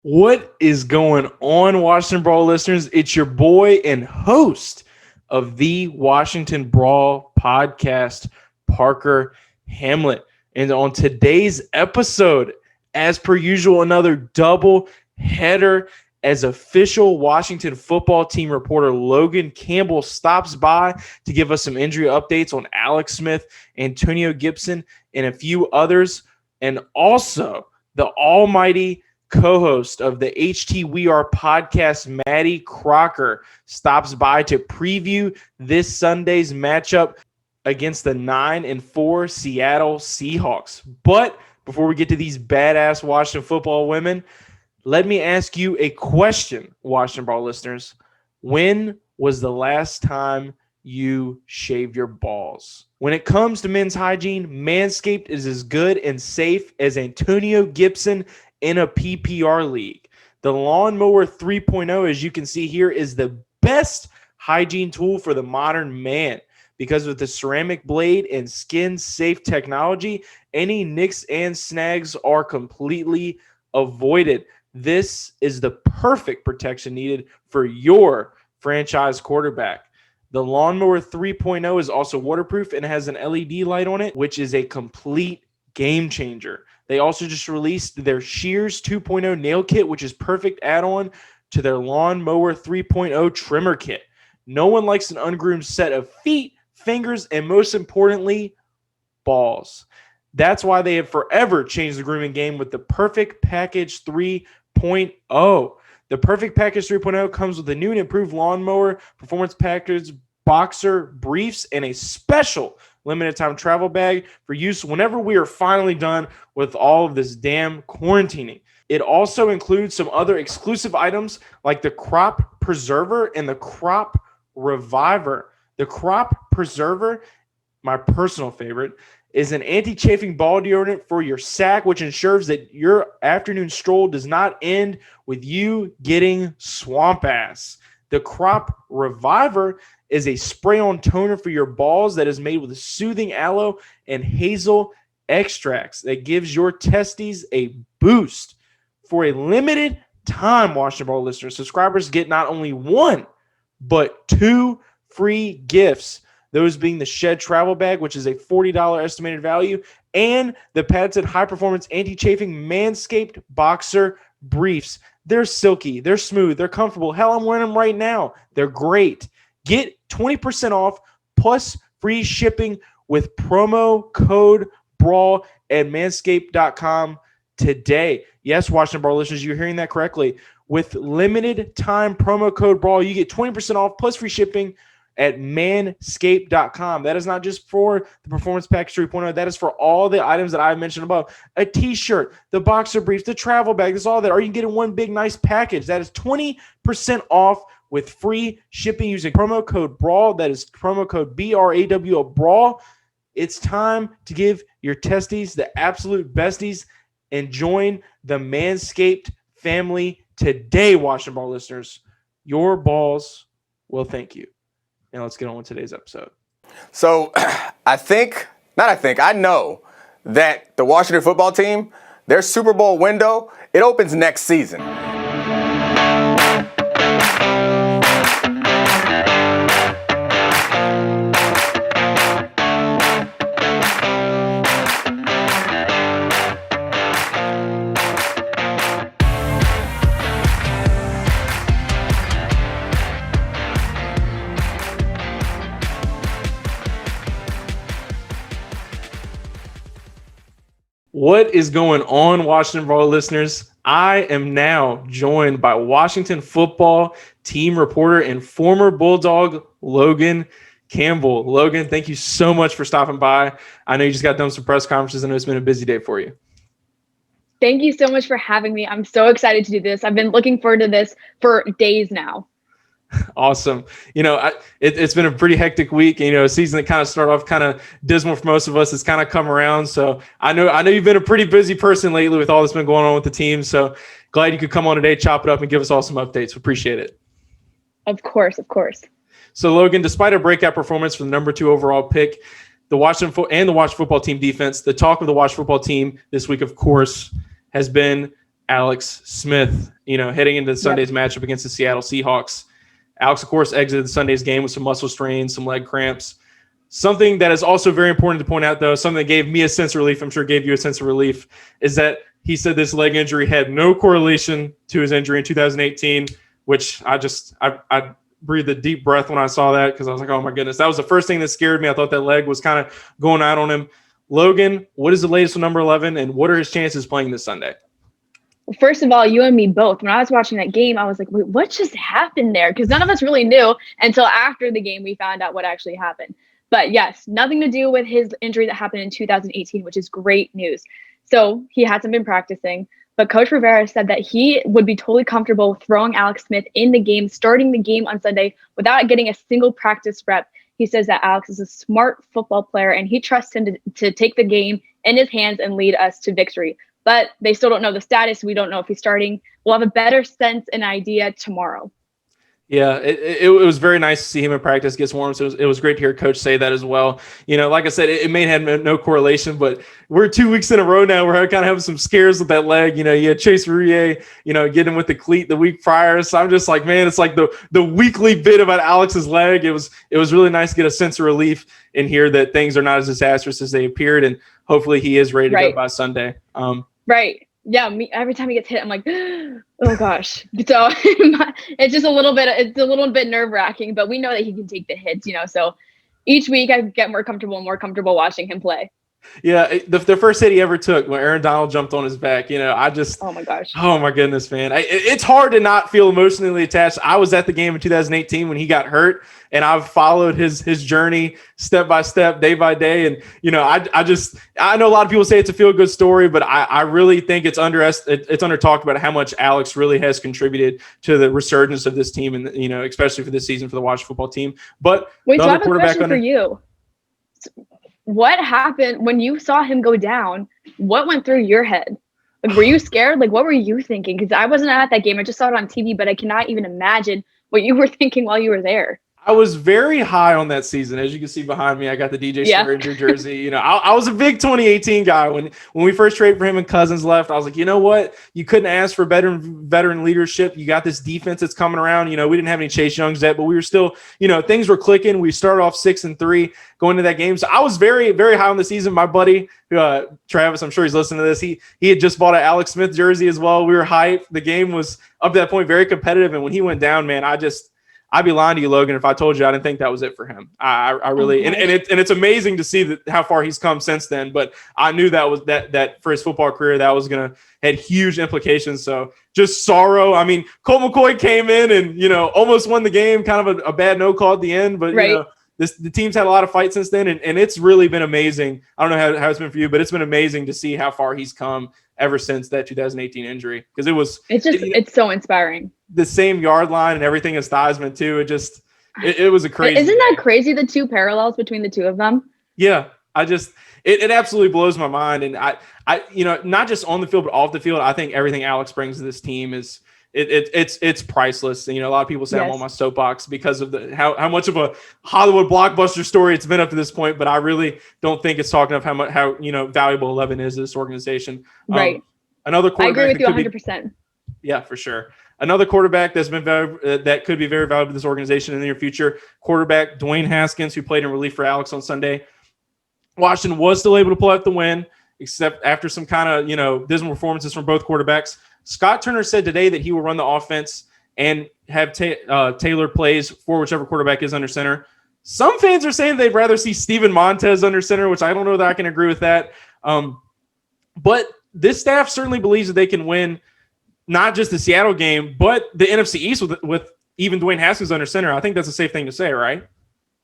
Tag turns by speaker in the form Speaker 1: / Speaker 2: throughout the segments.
Speaker 1: What is going on, Washington Brawl listeners? It's your boy and host of the Washington Brawl Podcast, Parker Hamlet. And on today's episode, as per usual, another double header as official Washington football team reporter Logan Campbell stops by to give us some injury updates on Alex Smith, Antonio Gibson, and a few others. And also the almighty co-host of the HTWeArePodcast, Maddy Crocker, stops by to preview this Sunday's matchup against the 9-4 Seattle Seahawks. But before we get to these badass Washington football women, let me ask you a question, Washington Brawl listeners. When was the last time you shaved your balls? When it comes to men's hygiene, Manscaped is as good and safe as Antonio Gibson in a PPR league. The Lawnmower 3.0, as you can see here, is the best hygiene tool for the modern man. Because with the ceramic blade and skin-safe technology, any nicks and snags are completely avoided. This is the perfect protection needed for your franchise quarterback. The Lawnmower 3.0 is also waterproof and has an LED light on it, which is a complete game changer. They also just released their Shears 2.0 nail kit, which is perfect add-on to their Lawnmower 3.0 trimmer kit. No one likes an ungroomed set of feet, fingers, and most importantly, balls. That's why they have forever changed the grooming game with the Perfect Package 3.0. The Perfect Package 3.0 comes with a new and improved lawnmower, performance package, boxer briefs, and a special limited time travel bag for use whenever we are finally done with all of this damn quarantining. It also includes some other exclusive items like the Crop Preserver and the Crop Reviver. The Crop Preserver, my personal favorite, is an anti-chafing ball deodorant for your sack, which ensures that your afternoon stroll does not end with you getting swamp ass. The Crop Reviver is a spray-on toner for your balls that is made with soothing aloe and hazel extracts that gives your testes a boost. For a limited time, Washington Brawl listeners, subscribers get not only one, but two free gifts. Those being the Shed Travel Bag, which is a $40 estimated value, and the patented high-performance anti-chafing Manscaped Boxer Briefs. They're silky. They're smooth. They're comfortable. Hell, I'm wearing them right now. They're great. Get 20% off plus free shipping with promo code BRAWL at manscaped.com today. Yes, Washington Brawl listeners, you're hearing that correctly. With limited time promo code BRAWL, you get 20% off plus free shipping at manscaped.com. That is not just for the Performance Package 3.0. That is for all the items that I mentioned above. A t-shirt, the boxer briefs, the travel bag, that's all that. Or you can get in one big nice package. That is 20% off with free shipping using promo code BRAWL. That is promo code BRAWL, BRAWL. It's time to give your testes the absolute besties and join the Manscaped family today, Washington Brawl listeners. Your balls will thank you. And let's get on with today's episode.
Speaker 2: So I know that the Washington football team, their Super Bowl window, it opens next season.
Speaker 1: What is going on, Washington Brawl listeners? I am now joined by Washington football team reporter and former Bulldog, Logan Campbell. Logan, thank you so much for stopping by. I know you just got done some press conferences. I know it's been a busy day for you.
Speaker 3: Thank you so much for having me. I'm so excited to do this. I've been looking forward to this for days now.
Speaker 1: Awesome. It's been a pretty hectic week. A season that kind of started off kind of dismal for most of us. It's kind of come around. So I know you've been a pretty busy person lately with all that's been going on with the team. So glad you could come on today, chop it up, and give us all some updates. Appreciate it.
Speaker 3: Of course.
Speaker 1: So Logan, despite a breakout performance for the number 2 overall pick, the Washington football team defense, the talk of the Washington football team this week, of course, has been Alex Smith, heading into Sunday's matchup against the Seattle Seahawks. Alex, of course, exited Sunday's game with some muscle strains, some leg cramps. Something that is also very important to point out, though, something that gave me a sense of relief, I'm sure gave you a sense of relief, is that he said this leg injury had no correlation to his injury in 2018, which I breathed a deep breath when I saw that because I was like, oh, my goodness. That was the first thing that scared me. I thought that leg was kind of going out on him. Logan, what is the latest with number 11, and what are his chances playing this Sunday?
Speaker 3: First of all, you and me both. When I was watching that game, I was like, wait, what just happened there? Because none of us really knew until after the game we found out what actually happened. But yes, nothing to do with his injury that happened in 2018, which is great news. So he hasn't been practicing, but Coach Rivera said that he would be totally comfortable throwing Alex Smith in the game, starting the game on Sunday without getting a single practice rep. He says that Alex is a smart football player and he trusts him to take the game in his hands and lead us to victory. But they still don't know the status. We don't know if he's starting. We'll have a better sense and idea tomorrow.
Speaker 1: Yeah, it was very nice to see him in practice, get warm. So it was great to hear Coach say that as well. Like I said, it may have no correlation, but we're 2 weeks in a row now where I kind of have some scares with that leg. You had Chase Rouillet, getting with the cleat the week prior. So I'm just like, man, it's like the weekly bit about Alex's leg. It was really nice to get a sense of relief and hear that things are not as disastrous as they appeared, and hopefully he is ready to go by Sunday.
Speaker 3: Right. Yeah, every time he gets hit, I'm like, oh gosh. So it's just a little bit nerve-wracking, but we know that he can take the hits, so each week I get more comfortable watching him play.
Speaker 1: Yeah, the first hit he ever took when Aaron Donald jumped on his back, oh
Speaker 3: my gosh.
Speaker 1: Oh my goodness, man. It's hard to not feel emotionally attached. I was at the game in 2018 when he got hurt, and I've followed his journey step by step, day by day. And, I know a lot of people say it's a feel-good story, but I really think it's under talked about how much Alex really has contributed to the resurgence of this team and, especially for this season for the Washington football team. But
Speaker 3: wait, so I have a question for you. What happened when you saw him go down? What went through your head? Like, were you scared? Like, what were you thinking? Because I wasn't at that game. I just saw it on TV, but I cannot even imagine what you were thinking while you were there.
Speaker 1: I was very high on that season. As you can see behind me, I got the DJ Swearinger jersey. I was a big 2018 guy. When we first traded for him and Cousins left, I was like, you know what? You couldn't ask for veteran leadership. You got this defense that's coming around. We didn't have any Chase Youngs yet, but we were still, things were clicking. We started off 6-3 going to that game. So I was very, very high on the season. My buddy, Travis, I'm sure he's listening to this. He had just bought an Alex Smith jersey as well. We were hyped. The game was up to that point very competitive. And when he went down, man, I'd be lying to you, Logan, if I told you I didn't think that was it for him. I really, and it's amazing to see how far he's come since then. But I knew that for his football career, that was gonna had huge implications. So just sorrow. I mean, Colt McCoy came in and almost won the game, kind of a bad no call at the end. But the team's had a lot of fights since then, and it's really been amazing. I don't know how it's been for you, but it's been amazing to see how far he's come ever since that 2018 injury, because it's
Speaker 3: so inspiring.
Speaker 1: The same yard line and everything as Theismann too. It was a crazy.
Speaker 3: Isn't that crazy? The two parallels between the two of them.
Speaker 1: Yeah, it absolutely blows my mind, and I not just on the field but off the field. I think everything Alex brings to this team is it's priceless. And, a lot of people say I'm on my soapbox because of how much of a Hollywood blockbuster story it's been up to this point. But I really don't think it's talking of how valuable 11 is to this organization.
Speaker 3: Right.
Speaker 1: Another quarterback.
Speaker 3: I agree with you 100%.
Speaker 1: Yeah, for sure. Another quarterback that's been that could be very valuable to this organization in the near future. Quarterback Dwayne Haskins, who played in relief for Alex on Sunday. Washington was still able to pull out the win, except after some kind of dismal performances from both quarterbacks. Scott Turner said today that he will run the offense and have tailored plays for whichever quarterback is under center. Some fans are saying they'd rather see Steven Montez under center, which I don't know that I can agree with that. But this staff certainly believes that they can win not just the Seattle game, but the NFC East with even Dwayne Haskins under center. I think that's a safe thing to say, right?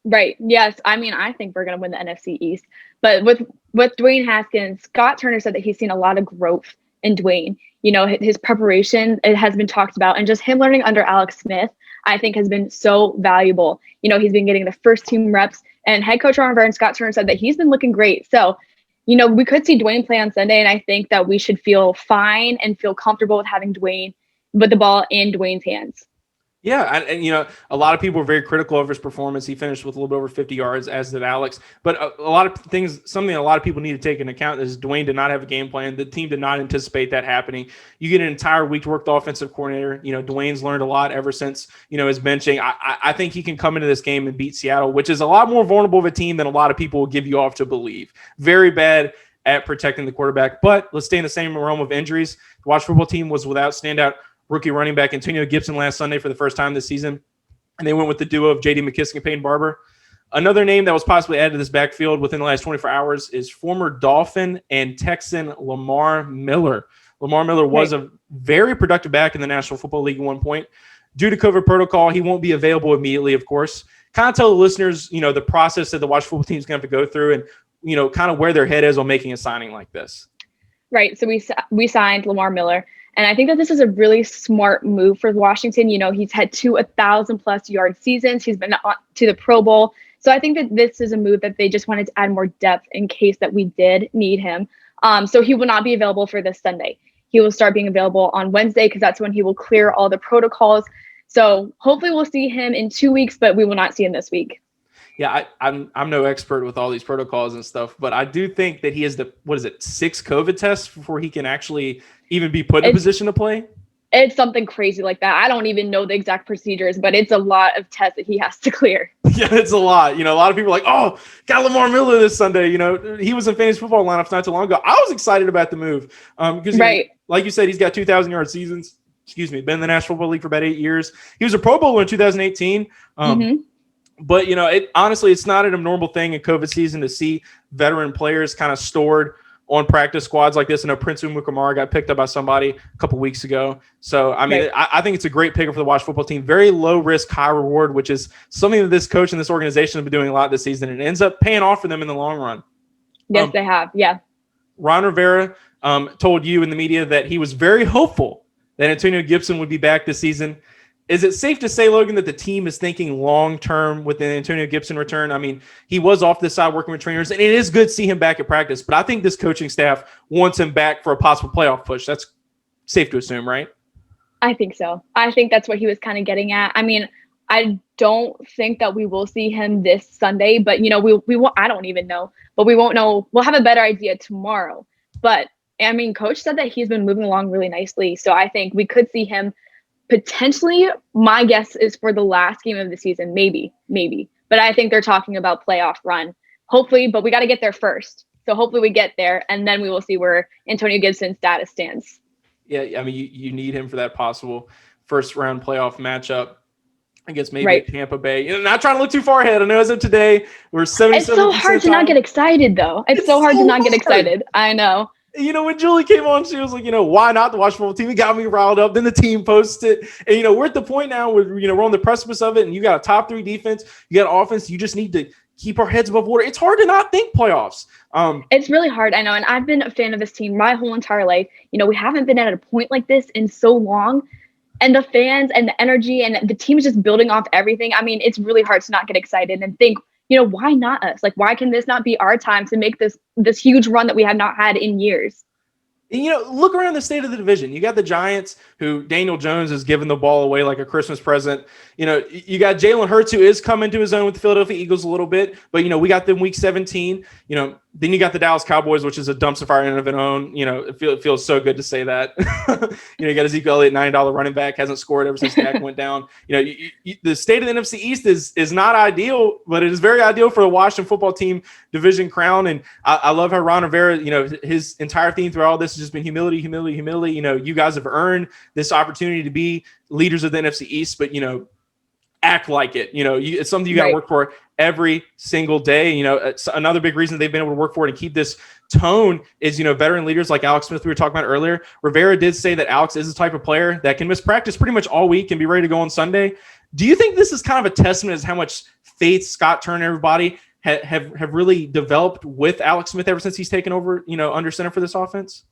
Speaker 3: Right. Yes. I mean, I think we're going to win the NFC East. But with Dwayne Haskins, Scott Turner said that he's seen a lot of growth in Dwayne. His preparation, it has been talked about, and just him learning under Alex Smith, I think has been so valuable. He's been getting the first team reps, and head coach Ron Rivera and Scott Turner said that he's been looking great. So, we could see Dwayne play on Sunday, and I think that we should feel fine and feel comfortable with having Dwayne with the ball in Dwayne's hands.
Speaker 1: Yeah, and a lot of people were very critical of his performance. He finished with a little bit over 50 yards, as did Alex. But a lot of things, something a lot of people need to take into account is Dwayne did not have a game plan. The team did not anticipate that happening. You get an entire week to work the offensive coordinator. Dwayne's learned a lot ever since, his benching. I think he can come into this game and beat Seattle, which is a lot more vulnerable of a team than a lot of people will give you off to believe. Very bad at protecting the quarterback. But let's stay in the same realm of injuries. The Washington football team was without standout rookie running back Antonio Gibson last Sunday for the first time this season. And they went with the duo of J.D. McKissick and Peyton Barber. Another name that was possibly added to this backfield within the last 24 hours is former Dolphin and Texan Lamar Miller. Lamar Miller was a very productive back in the National Football League at one point. Due to COVID protocol, he won't be available immediately, of course. Kind of tell the listeners, the process that the Washington football team is going to have to go through and, kind of where their head is on making a signing like this.
Speaker 3: Right. So we signed Lamar Miller. And I think that this is a really smart move for Washington. He's had 1,000+ yard seasons. He's been to the Pro Bowl. So I think that this is a move that they just wanted to add more depth in case that we did need him. So he will not be available for this Sunday. He will start being available on Wednesday because that's when he will clear all the protocols. So hopefully we'll see him in 2 weeks, but we will not see him this week.
Speaker 1: Yeah, I'm no expert with all these protocols and stuff, but I do think that he has 6 COVID tests before he can actually even be put in a position to play.
Speaker 3: It's something crazy like that. I don't even know the exact procedures, but it's a lot of tests that he has to clear.
Speaker 1: Yeah, it's a lot. A lot of people are like, oh, got Lamar Miller this Sunday. He was in fantasy football lineups not too long ago. I was excited about the move because, like you said, he's got 2,000-yard seasons. Been in the National Football League for about 8 years. He was a Pro Bowler in 2018. But, honestly, it's not an abnormal thing in COVID season to see veteran players kind of stored on practice squads like this. I know Prince Umukamara got picked up by somebody a couple weeks ago. So, I think it's a great pickup for the Washington football team. Very low risk, high reward, which is something that this coach and this organization have been doing a lot this season. And it ends up paying off for them in the long run.
Speaker 3: Yes, they have. Yeah.
Speaker 1: Ron Rivera told you in the media that he was very hopeful that Antonio Gibson would be back this season. Is it safe to say, Logan, that the team is thinking long-term with the Antonio Gibson return? He was off this side working with trainers, and it is good to see him back at practice. But I think this coaching staff wants him back for a possible playoff push. That's safe to assume, right?
Speaker 3: I think so. I think that's what he was kind of getting at. I don't think that we will see him this Sunday, but, we won't. I don't even know. But we won't know. We'll have a better idea tomorrow. But, Coach said that he's been moving along really nicely. So I think we could see him potentially. My guess is for the last game of the season, maybe. But I think they're talking about playoff run, hopefully. But we got to get there first. So hopefully we get there, and then we will see where Antonio Gibson's status stands.
Speaker 1: Yeah, you need him for that possible first-round playoff matchup against maybe Tampa Bay. Not trying to look too far ahead. I know as of today, we're 77%.
Speaker 3: It's so hard to not get excited, though. It's so hard to not get excited. I know.
Speaker 1: When Julie came on, she was like, why not the Washington football team? It got me riled up. Then the team posted it. And, we're at the point now where, we're on the precipice of it, and you got a top 3 defense. You got offense. You just need to keep our heads above water. It's hard to not think playoffs.
Speaker 3: It's really hard. I know. And I've been a fan of this team my whole entire life. We haven't been at a point like this in so long. And the fans and the energy and the team is just building off everything. It's really hard to not get excited and think, why not us? Like, why can this not be our time to make this huge run that we have not had in years?
Speaker 1: Look around the state of the division. You got the Giants, who Daniel Jones is giving the ball away like a Christmas present. You got Jalen Hurts, who is coming to his own with the Philadelphia Eagles a little bit. But, we got them week 17. Then you got the Dallas Cowboys, which is a dumpster fire in of its own. It feels so good to say that. You got Ezekiel Elliott, $9 running back, hasn't scored ever since Dak went down. The state of the NFC East is not ideal, but it is very ideal for the Washington football team division crown. And I love how Ron Rivera, his entire theme through all this has just been humility, humility, humility. You guys have earned this opportunity to be leaders of the NFC East, but, act like it. It's something you got to work for every single day. It's another big reason they've been able to work for it and keep this tone is, veteran leaders like Alex Smith we were talking about earlier. Rivera did say that Alex is the type of player that can miss practice pretty much all week and be ready to go on Sunday. Do you think this is kind of a testament to how much faith Scott Turner and everybody have really developed with Alex Smith ever since he's taken over, under center for this offense?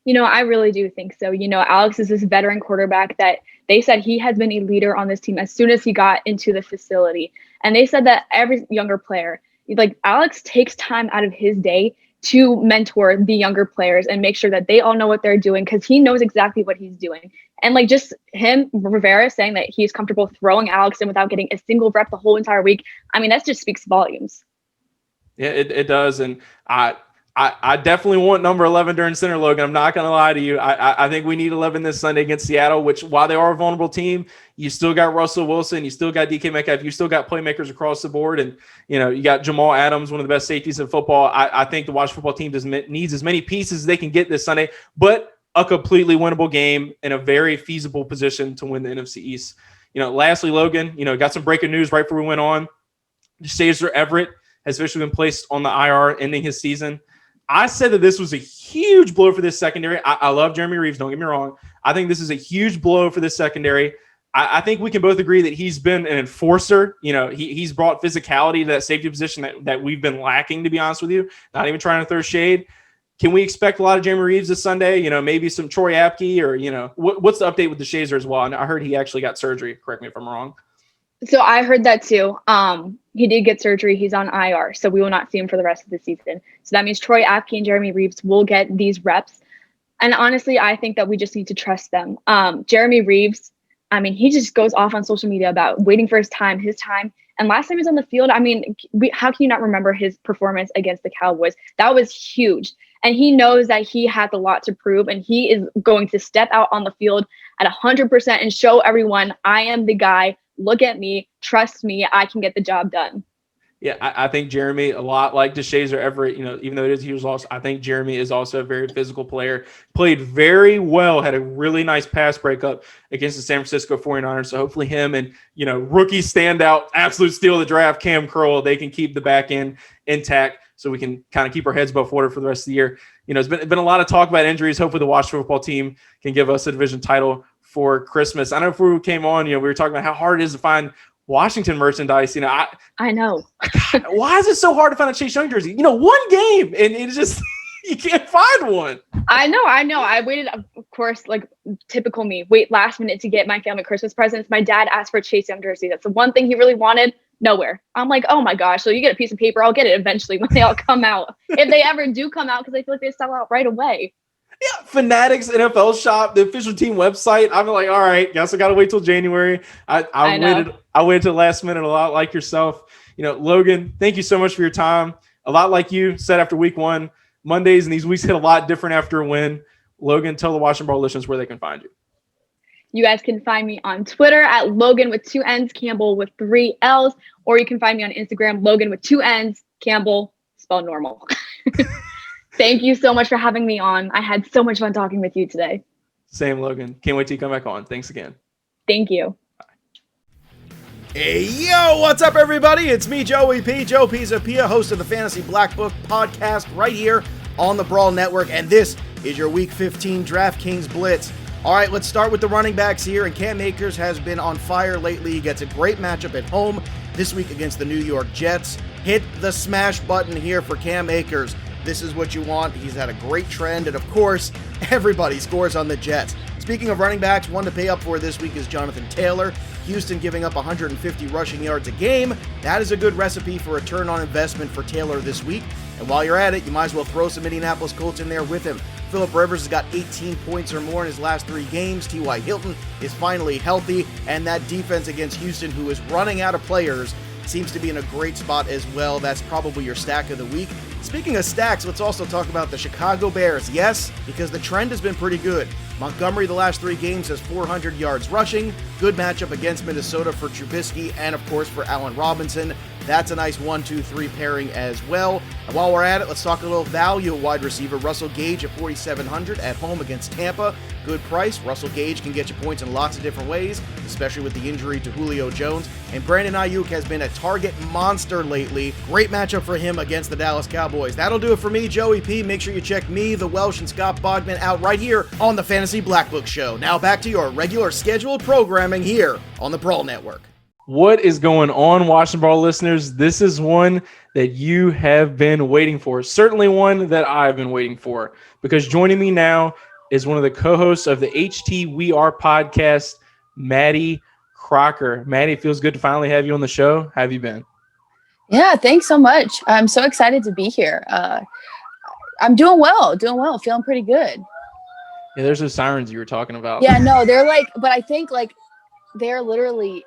Speaker 3: I really do think so. Alex is this veteran quarterback that they said he has been a leader on this team as soon as he got into the facility. And they said that every younger player, like Alex takes time out of his day to mentor the younger players and make sure that they all know what they're doing, because he knows exactly what he's doing. And like just him, Rivera, saying that he's comfortable throwing Alex in without getting a single rep the whole entire week. I mean, that just speaks volumes.
Speaker 1: Yeah, it does. And I definitely want number 11 during center, Logan. I'm not going to lie to you. I think we need 11 this Sunday against Seattle, which while they are a vulnerable team, you still got Russell Wilson, you still got DK Metcalf, you still got playmakers across the board. And, you got Jamal Adams, one of the best safeties in football. I think the Washington football team needs as many pieces as they can get this Sunday, but a completely winnable game in a very feasible position to win the NFC East. Lastly, Logan, got some breaking news right before we went on. Shazer Everett has officially been placed on the IR, ending his season. I said that this was a huge blow for this secondary. I love Jeremy Reeves. Don't get me wrong. I think this is a huge blow for this secondary. I think we can both agree that he's been an enforcer. He's brought physicality to that safety position that we've been lacking, to be honest with you. Not even trying to throw shade. Can we expect a lot of Jeremy Reeves this Sunday? Maybe some Troy Apke or, what's the update with the Shazer as well? And I heard he actually got surgery. Correct me if I'm wrong.
Speaker 3: So I heard that too. He did get surgery. He's on IR, so we will not see him for the rest of the season. So that means Troy Apke and Jeremy Reeves will get these reps. And honestly, I think that we just need to trust them. Jeremy Reeves, I mean, he just goes off on social media about waiting for his time. And last time he was on the field, I mean, how can you not remember his performance against the Cowboys? That was huge. And he knows that he has a lot to prove, and he is going to step out on the field at 100% and show everyone, I am the guy. Look at me, trust me, I can get the job done.
Speaker 1: Yeah, I think Jeremy, a lot like DeShazer Everett, even though he was lost, I think Jeremy is also a very physical player. Played very well, had a really nice pass breakup against the San Francisco 49ers. So hopefully him and, rookie standout, absolute steal of the draft, Cam Curl, they can keep the back end intact so we can kind of keep our heads above water for the rest of the year. It's been a lot of talk about injuries. Hopefully the Washington football team can give us a division title for Christmas. I know before we came on, we were talking about how hard it is to find Washington merchandise.
Speaker 3: I know.
Speaker 1: God, why is it so hard to find a Chase Young jersey? One game, and it's just you can't find one.
Speaker 3: I know. I waited, of course, like typical me, wait last minute to get my family Christmas presents. My dad asked for a Chase Young jersey. That's the one thing he really wanted. Nowhere. I'm like, oh my gosh. So you get a piece of paper. I'll get it eventually when they all come out. If they ever do come out, because I feel like they sell out right away.
Speaker 1: Yeah, Fanatics NFL shop, the official team website. I'm like, all right, guess I got to wait till January. I waited till the last minute, a lot like yourself. Logan, thank you so much for your time. A lot like you said after week one, Mondays and these weeks hit a lot different after a win. Logan, tell the Washington Brawl listeners where they can find you.
Speaker 3: You guys can find me on Twitter at Logan with 2 N's, Campbell with 3 L's, or you can find me on Instagram, Logan with 2 N's, Campbell, spelled normal. Thank you so much for having me on. I had so much fun talking with you today.
Speaker 1: Same, Logan. Can't wait till you come back on. Thanks again.
Speaker 3: Thank you.
Speaker 4: Hey, yo, what's up, everybody? It's me, Joey P. Joe Pizzapia, host of the Fantasy Black Book podcast right here on the Brawl Network, and this is your Week 15 DraftKings Blitz. All right, let's start with the running backs here, and Cam Akers has been on fire lately. He gets a great matchup at home this week against the New York Jets. Hit the smash button here for Cam Akers. This is what you want. He's had a great trend, and of course, everybody scores on the Jets. Speaking of running backs, one to pay up for this week is Jonathan Taylor. Houston giving up 150 rushing yards a game. That is a good recipe for return on investment for Taylor this week. And while you're at it, you might as well throw some Indianapolis Colts in there with him. Phillip Rivers has got 18 points or more in his last 3 games. T.Y. Hilton is finally healthy, and that defense against Houston, who is running out of players, seems to be in a great spot as well. That's probably your stack of the week. Speaking of stacks, let's also talk about the Chicago Bears. Yes, because the trend has been pretty good. Montgomery, the last 3 games, has 400 yards rushing. Good matchup against Minnesota for Trubisky and, of course, for Allen Robinson. That's a nice 1-2-3 pairing as well. And while we're at it, let's talk a little value at wide receiver. Russell Gage at 4,700 at home against Tampa. Good price. Russell Gage can get you points in lots of different ways, especially with the injury to Julio Jones. And Brandon Ayuk has been a target monster lately. Great matchup for him against the Dallas Cowboys. That'll do it for me, Joey P. Make sure you check me, the Welsh, and Scott Bogman out right here on the Fantasy Black Book Show. Now back to your regular scheduled programming here on the Brawl Network.
Speaker 1: What is going on, Washington Brawl listeners? This is one that you have been waiting for. Certainly one that I've been waiting for, because joining me now is one of the co-hosts of the HTWeArePodcast, Maddy Crocker. Maddy, it feels good to finally have you on the show. How have you been?
Speaker 5: Yeah, thanks so much. I'm so excited to be here.
Speaker 3: I'm doing well, feeling pretty good.
Speaker 1: Yeah, there's those sirens you were talking about.
Speaker 3: Yeah, no, they're like, but I think like they're literally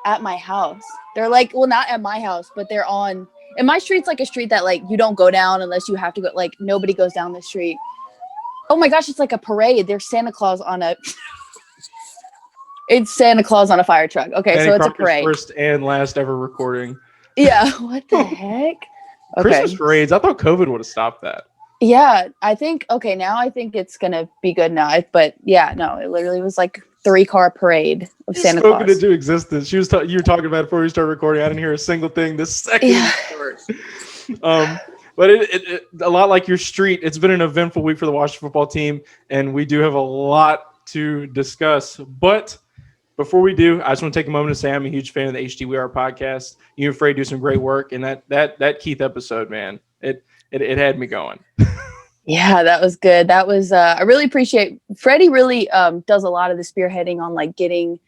Speaker 3: at my house. They're like, well, not at my house, but they're on. And my street's like a street that like you don't go down unless you have to go. Like nobody goes down the street. Oh my gosh, it's like a parade. There's Santa Claus on a. It's Santa Claus on a fire truck. Okay,
Speaker 1: Maddy
Speaker 3: so it's
Speaker 1: Crocker's
Speaker 3: a parade.
Speaker 1: First and last ever recording.
Speaker 3: Yeah, what the heck? Okay.
Speaker 1: Christmas parades. I thought COVID would have stopped that.
Speaker 3: Yeah, I think now I think it's gonna be good now. But yeah, no, it literally was like 3-car parade of Santa Claus.
Speaker 1: Spoken into existence. You were talking about it before we started recording. I didn't hear a single thing. The second but it a lot like your street. It's been an eventful week for the Washington football team, and we do have a lot to discuss. But before we do, I just want to take a moment to say I'm a huge fan of the HTWeArePodcast. You and Frey do some great work, and that Keith episode, man, it had me going.
Speaker 3: Yeah, that was good. That was I really appreciate Freddie. Really does a lot of the spearheading on like doing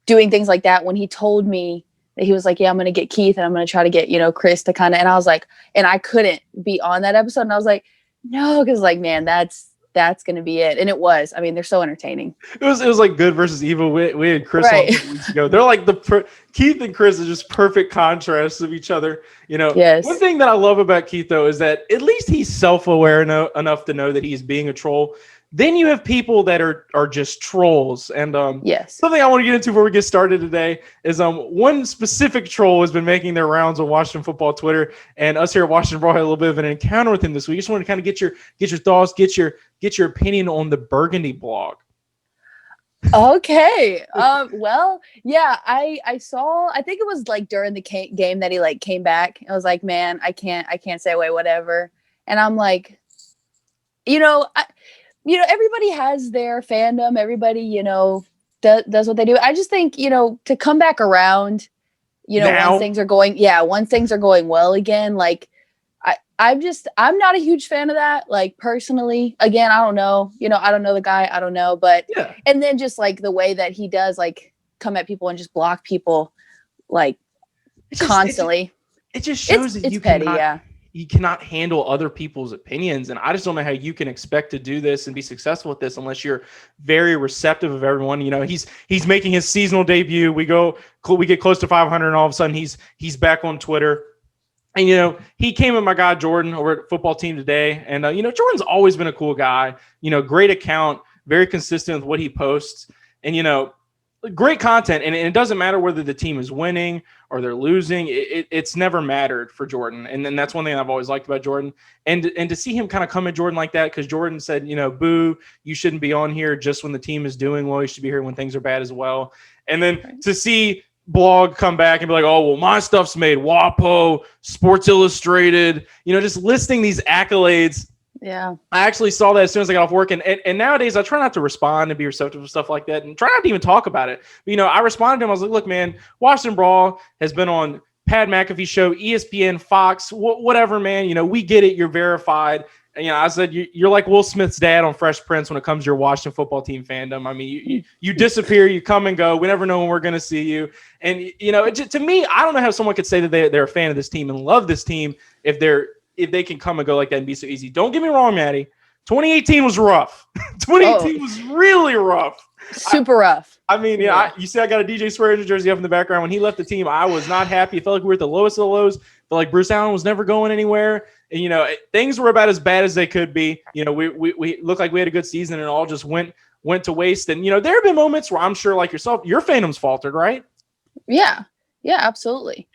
Speaker 3: things like that. When he told me that he was like, yeah, I'm gonna get Keith and I'm gonna try to get Chris to kind of, and I was like, and I couldn't be on that episode, and I was like, no, because like, man, that's gonna be it. And it was. I mean, they're so entertaining. It
Speaker 1: was like good versus evil. We had Chris
Speaker 3: right.
Speaker 1: on a few weeks ago. They're like Keith and Chris are just perfect contrasts of each other.
Speaker 3: Yes.
Speaker 1: One thing that I love about Keith though is that at least he's self-aware enough to know that he's being a troll. Then you have people that are just trolls. And
Speaker 3: yes.
Speaker 1: Something I want to get into before we get started today is one specific troll has been making their rounds on Washington football Twitter, and us here at Washington Brawl had a little bit of an encounter with him this week. Just wanted to kind of get your thoughts, get your opinion on the Burgundy Blog.
Speaker 3: Okay. Well, yeah, I saw, I think it was like during the game that he like came back. I was like, man, I can't say away, whatever. And I'm like, everybody has their fandom. Everybody, does what they do. I just think, to come back around,
Speaker 1: now?
Speaker 3: once things are going well again, like I'm not a huge fan of that. Like personally, again, I don't know, I don't know the guy, I don't know, but,
Speaker 1: yeah.
Speaker 3: And then just like the way that he does, like come at people and just block people, like constantly.
Speaker 1: It just shows that you
Speaker 3: petty,
Speaker 1: you cannot handle other people's opinions. And I just don't know how you can expect to do this and be successful with this unless you're very receptive of everyone. He's making his seasonal debut. We get close to 500 and all of a sudden he's back on Twitter. And, he came with my guy, Jordan, over at Football Team Today. And, Jordan's always been a cool guy, great account, very consistent with what he posts and, great content. And it doesn't matter whether the team is winning or they're losing. It's never mattered for Jordan. And then that's one thing I've always liked about Jordan. And to see him kind of come at Jordan like that, because Jordan said, boo, you shouldn't be on here just when the team is doing well. You should be here when things are bad as well. And then to see Blog come back and be like, oh, well, my stuff's made WAPO, Sports Illustrated, just listing these accolades.
Speaker 3: Yeah.
Speaker 1: I actually saw that as soon as I got off work. And nowadays I try not to respond and be receptive to stuff like that and try not to even talk about it. But, I responded to him. I was like, look, man, Washington Brawl has been on Pat McAfee's show, ESPN, Fox, whatever, man. We get it. You're verified. And, I said, you're like Will Smith's dad on Fresh Prince when it comes to your Washington football team fandom. I mean, you disappear, you come and go. We never know when we're going to see you. And, to me, I don't know how someone could say that they're a fan of this team and love this team if they can come and go like that and be so easy. Don't get me wrong, Maddy. 2018 was rough. 2018 was really rough.
Speaker 3: Super rough.
Speaker 1: I mean, you see I got a DJ Swearinger jersey up in the background. When he left the team, I was not happy. It felt like we were at the lowest of the lows. Felt like Bruce Allen was never going anywhere. And, things were about as bad as they could be. We looked like we had a good season and it all just went to waste. And, there have been moments where I'm sure like yourself, your fandom's faltered, right?
Speaker 3: Yeah. Yeah, absolutely.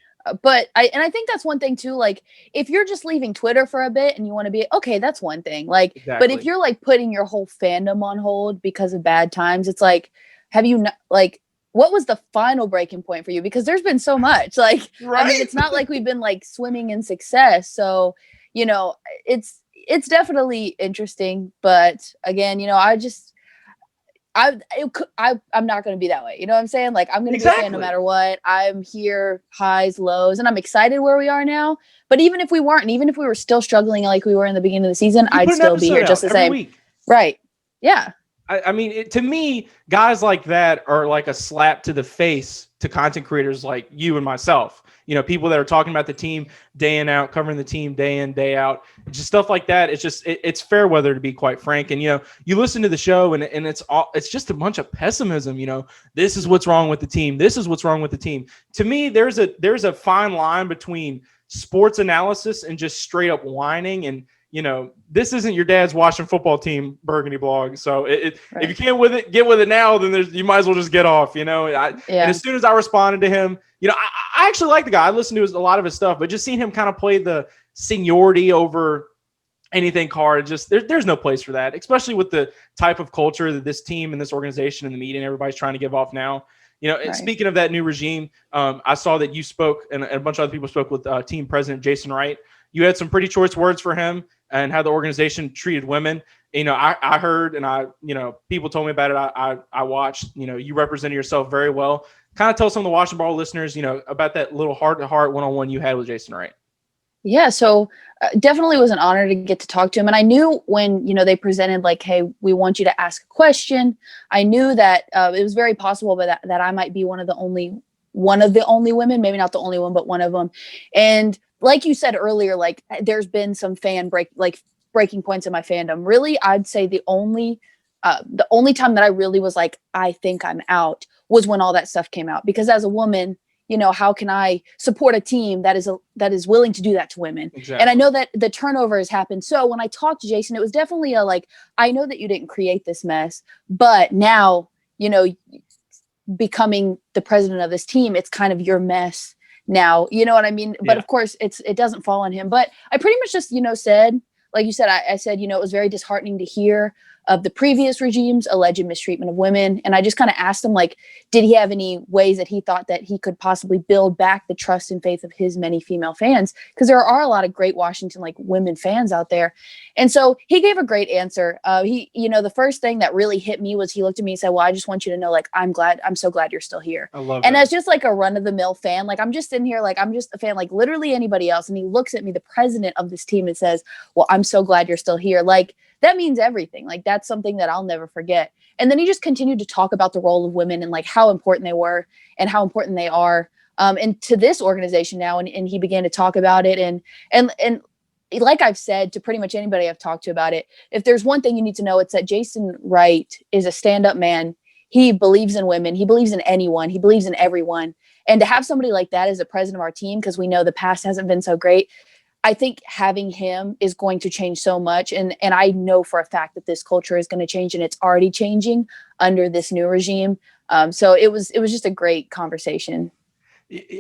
Speaker 3: But I think that's one thing too. Like if you're just leaving Twitter for a bit and you want to be okay, that's one thing. Like,
Speaker 1: exactly.
Speaker 3: But if you're like putting your whole fandom on hold because of bad times, it's like, have you not like, what was the final breaking point for you? Because there's been so much. Like, right? I mean, it's not like we've been like swimming in success. So, it's definitely interesting. But again, I'm not going to be that way. You know what I'm saying? Like, I'm going to be a fan no matter what. I'm here, highs, lows, and I'm excited where we are now. But even if we weren't, and even if we were still struggling like we were in the beginning of the season, I'd still be here just the same.
Speaker 1: Week.
Speaker 3: Right. Yeah.
Speaker 1: I mean, to me, guys like that are like a slap to the face to content creators like you and myself. People that are talking about the team day in out, covering the team day in, day out, just stuff like that. It's just, it's fair weather, to be quite frank. And, you listen to the show and it's just a bunch of pessimism. This is what's wrong with the team. This is what's wrong with the team. To me, there's a fine line between sports analysis and just straight up whining. And, this isn't your dad's Washington football team, Burgundy Blog. So if you can't get with it now, then you might as well just get off, And as soon as I responded to him, I actually like the guy. I listened to a lot of his stuff, but just seeing him kind of play the seniority over anything card, just there's no place for that, especially with the type of culture that this team and this organization and the media and everybody's trying to give off now. Right. Speaking of that new regime, I saw that you spoke and a bunch of other people spoke with team president Jason Wright. You had some pretty choice words for him and how the organization treated women. I heard and people told me about it. I watched, you represented yourself very well. Kind of tell some of the Washington Brawl listeners, about that little heart-to-heart one-on-one you had with Jason Wright.
Speaker 5: Yeah, so definitely was an honor to get to talk to him. And I knew when, they presented like, hey, we want you to ask a question. I knew that it was very possible that I might be one of the only women, maybe not the only one, but one of them. And like you said earlier, like there's been some breaking points in my fandom. Really, I'd say the only time that I really was like, I think I'm out was when all that stuff came out. Because as a woman, how can I support a team that is willing to do that to women? Exactly. And I know that the turnover has happened. So when I talked to Jason, it was definitely I know that you didn't create this mess, but now, becoming the president of this team, it's kind of your mess now. You know what I mean? But of course it doesn't fall on him. But I pretty much just, said, like you said, I said, it was very disheartening to hear of the previous regime's alleged mistreatment of women. And I just kind of asked him, did he have any ways that he thought that he could possibly build back the trust and faith of his many female fans? Because there are a lot of great Washington, women fans out there. And so he gave a great answer. The first thing that really hit me was he looked at me and said, well, I just want you to know, I'm so glad you're still here. I love and that. As just a run of the mill fan, I'm just in here, I'm just a fan, literally anybody else. And he looks at me, the president of this team, and says, well, I'm so glad you're still here. That means everything. That's something that I'll never forget. And then he just continued to talk about the role of women and how important they were and how important they are. And to this organization now, and he began to talk about it. And like I've said to pretty much anybody I've talked to about it, if there's one thing you need to know, it's that Jason Wright is a stand-up man. He believes in women. He believes in anyone. He believes in everyone. And to have somebody like that as the president of our team, because we know the past hasn't been so great, I think having him is going to change so much. And I know for a fact that this culture is going to change, and it's already changing under this new regime. So it was just a great conversation.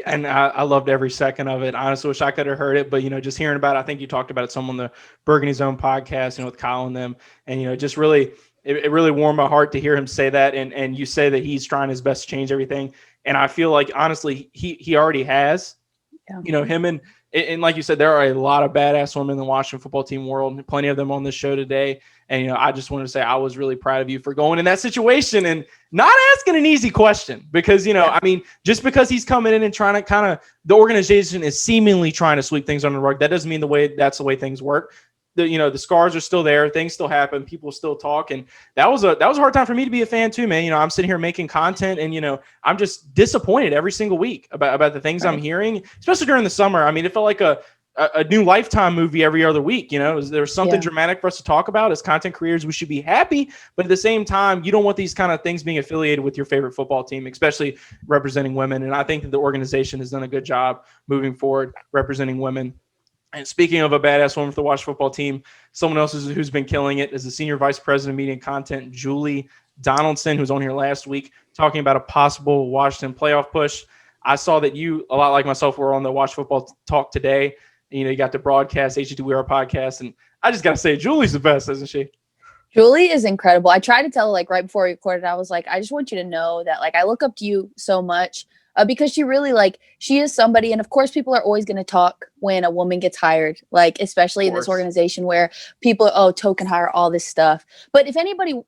Speaker 1: And I loved every second of it. I honestly wish I could have heard it, but, just hearing about it, I think you talked about it some on the Burgundy Zone podcast, with Kyle and them. And, just really, it really warmed my heart to hear him say that. And you say that he's trying his best to change everything. And I feel like, honestly, he already has. Yeah. Him and like you said, there are a lot of badass women in the Washington football team world, plenty of them on this show today. And, I just wanted to say I was really proud of you for going in that situation and not asking an easy question because, I mean, just because he's coming in and trying to the organization is seemingly trying to sweep things under the rug. That doesn't mean that's the way things work. The scars are still there. Things still happen. People still talk. And that was a hard time for me to be a fan too, man. I'm sitting here making content and, I'm just disappointed every single week about the things I'm hearing, especially during the summer. I mean, it felt like a new Lifetime movie every other week. There was something dramatic for us to talk about as content creators. We should be happy, but at the same time, you don't want these kind of things being affiliated with your favorite football team, especially representing women. And I think that the organization has done a good job moving forward, representing women. And speaking of a badass woman for the Washington football team, someone else who's been killing it is the Senior Vice President of Media and Content, Julie Donaldson, who's on here last week talking about a possible Washington playoff push. I saw that you, a lot like myself, were on the Washington Football Talk today. You got the broadcast, HTWeArePodcast, and I just got to say, Julie's the best, isn't she?
Speaker 5: Julie is incredible. I tried to tell her right before we recorded, I was like, I just want you to know that I look up to you so much. Because she really she is somebody. And of course, people are always going to talk when a woman gets hired, especially in this organization where people, token hire, all this stuff. But if anybody,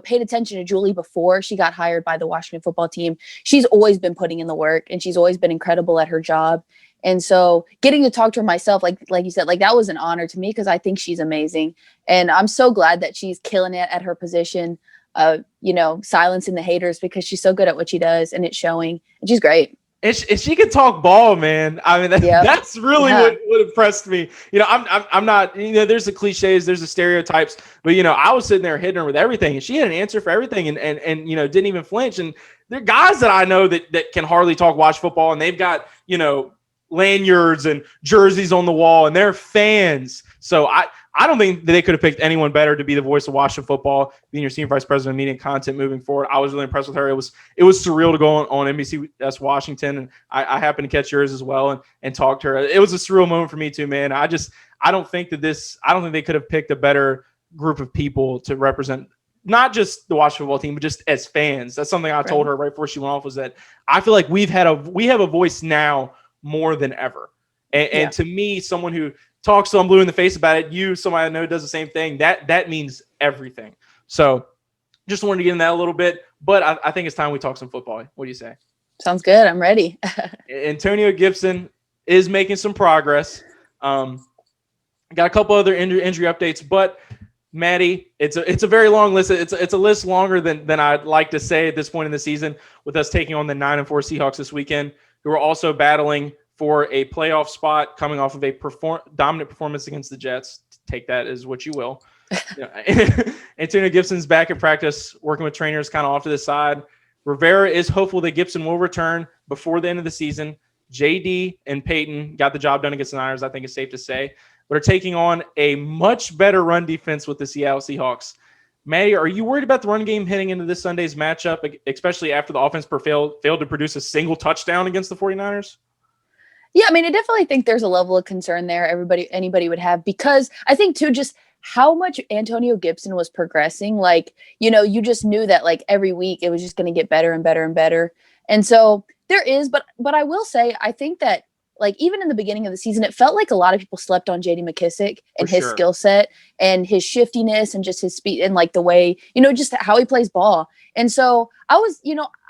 Speaker 5: paid attention to Julie before she got hired by the Washington football team, she's always been putting in the work and she's always been incredible at her job. And so getting to talk to her myself, like you said, that was an honor to me because I think she's amazing. And I'm so glad that she's killing it at her position. silencing the haters because she's so good at what she does and it's showing, and she's great.
Speaker 1: And she can talk ball, man. I mean, that's really what impressed me. I'm not, there's the cliches, there's the stereotypes, but, I was sitting there hitting her with everything, and she had an answer for everything and didn't even flinch. And there are guys that I know that can hardly watch football, and they've got, lanyards and jerseys on the wall, and they're fans. So I don't think that they could have picked anyone better to be the voice of Washington football, being your senior vice president of media and content moving forward. I was really impressed with her. It was surreal to go on NBC Washington, and I happened to catch yours as well and talk to her. It was a surreal moment for me too, man. I don't think they could have picked a better group of people to represent not just the Washington football team, but just as fans. That's something I told her right before she went off, was that I feel like we have a voice now more than ever. And to me, someone who talks till I'm blue in the face about it, somebody I know does the same thing, that means everything. So just wanted to get in that a little bit, but I think it's time we talk some football. What do you say?
Speaker 5: Sounds good. I'm ready.
Speaker 1: Antonio Gibson is making some progress. Got a couple other injury updates, but Maddy, it's a very long list. It's a list longer than I'd like to say at this point in the season, with us taking on the 9-4 Seahawks this weekend, who are also battling for a playoff spot coming off of a dominant performance against the Jets. Take that as what you will. Antonio Gibson's back at practice, working with trainers kind of off to the side. Rivera is hopeful that Gibson will return before the end of the season. JD and Peyton got the job done against the Niners, I think it's safe to say, but are taking on a much better run defense with the Seattle Seahawks. Maddy, are you worried about the run game heading into this Sunday's matchup, especially after the offense failed to produce a single touchdown against the 49ers?
Speaker 5: Yeah, I mean, I definitely think there's a level of concern there anybody would have, because I think too, just how much Antonio Gibson was progressing. Like, you just knew that like every week it was just going to get better and better and better. And so there is, but I will say, I think that like even in the beginning of the season, it felt like a lot of people slept on JD McKissic and his skill set and his shiftiness and just his speed and like the way, just how he plays ball. And so I was,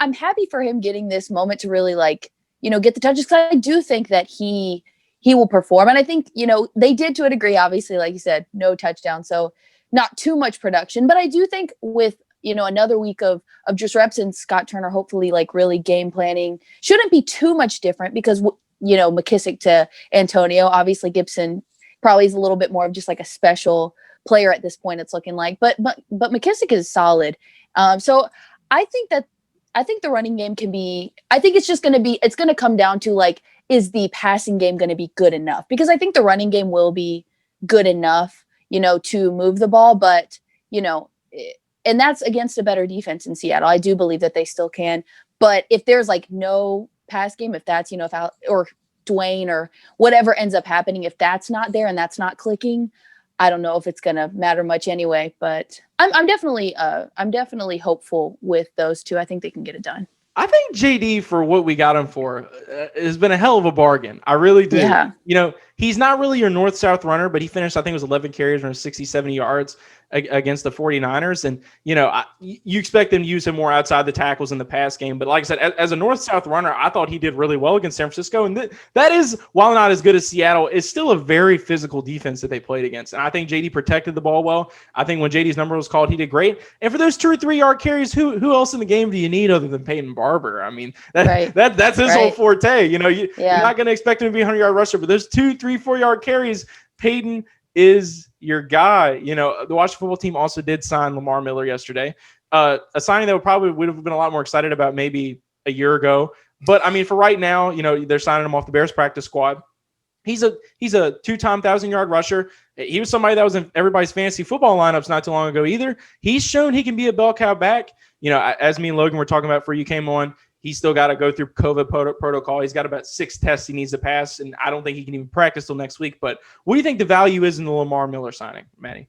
Speaker 5: I'm happy for him getting this moment to really like, get the touches, because I do think that he will perform. And I think, they did to a degree, obviously, like you said, no touchdown. So not too much production, but I do think with, another week of just reps and Scott Turner, hopefully like really game planning shouldn't be too much different, because, McKissic to Antonio, obviously Gibson probably is a little bit more of just like a special player at this point, it's looking like, but McKissic is solid. So I think the running game can be, I think it's going to come down to like, is the passing game going to be good enough? Because I think the running game will be good enough, to move the ball, but, and that's against a better defense in Seattle. I do believe that they still can, but if there's like no pass game, if that's, or Dwayne or whatever ends up happening, if that's not there and that's not clicking, I don't know if it's going to matter much anyway, but I'm definitely hopeful with those two. I think they can get it done.
Speaker 1: I think JD, for what we got him for, has been a hell of a bargain. I really do. Yeah. He's not really your north-south runner, but he finished, I think it was 11 carries for 60, 70 yards against the 49ers. And, you expect them to use him more outside the tackles in the pass game. But like I said, as a north-south runner, I thought he did really well against San Francisco. And that is, while not as good as Seattle, is still a very physical defense that they played against. And I think JD protected the ball well. I think when JD's number was called, he did great. And for those 2 or 3 yard carries, who else in the game do you need other than Peyton Barber? I mean, that's his whole forte. You're not going to expect him to be a 100-yard rusher, but there's 2, 3, 4 yard carries. Peyton is your guy. The Washington football team also did sign Lamar Miller yesterday. A signing that would have been a lot more excited about maybe a year ago. But I mean, for right now, they're signing him off the Bears practice squad. He's a 2-time 1,000-yard rusher. He was somebody that was in everybody's fantasy football lineups not too long ago either. He's shown he can be a bell cow back. As me and Logan were talking about before you came on, he's still got to go through COVID protocol. He's got about 6 tests he needs to pass, and I don't think he can even practice till next week. But what do you think the value is in the Lamar Miller signing, Maddy?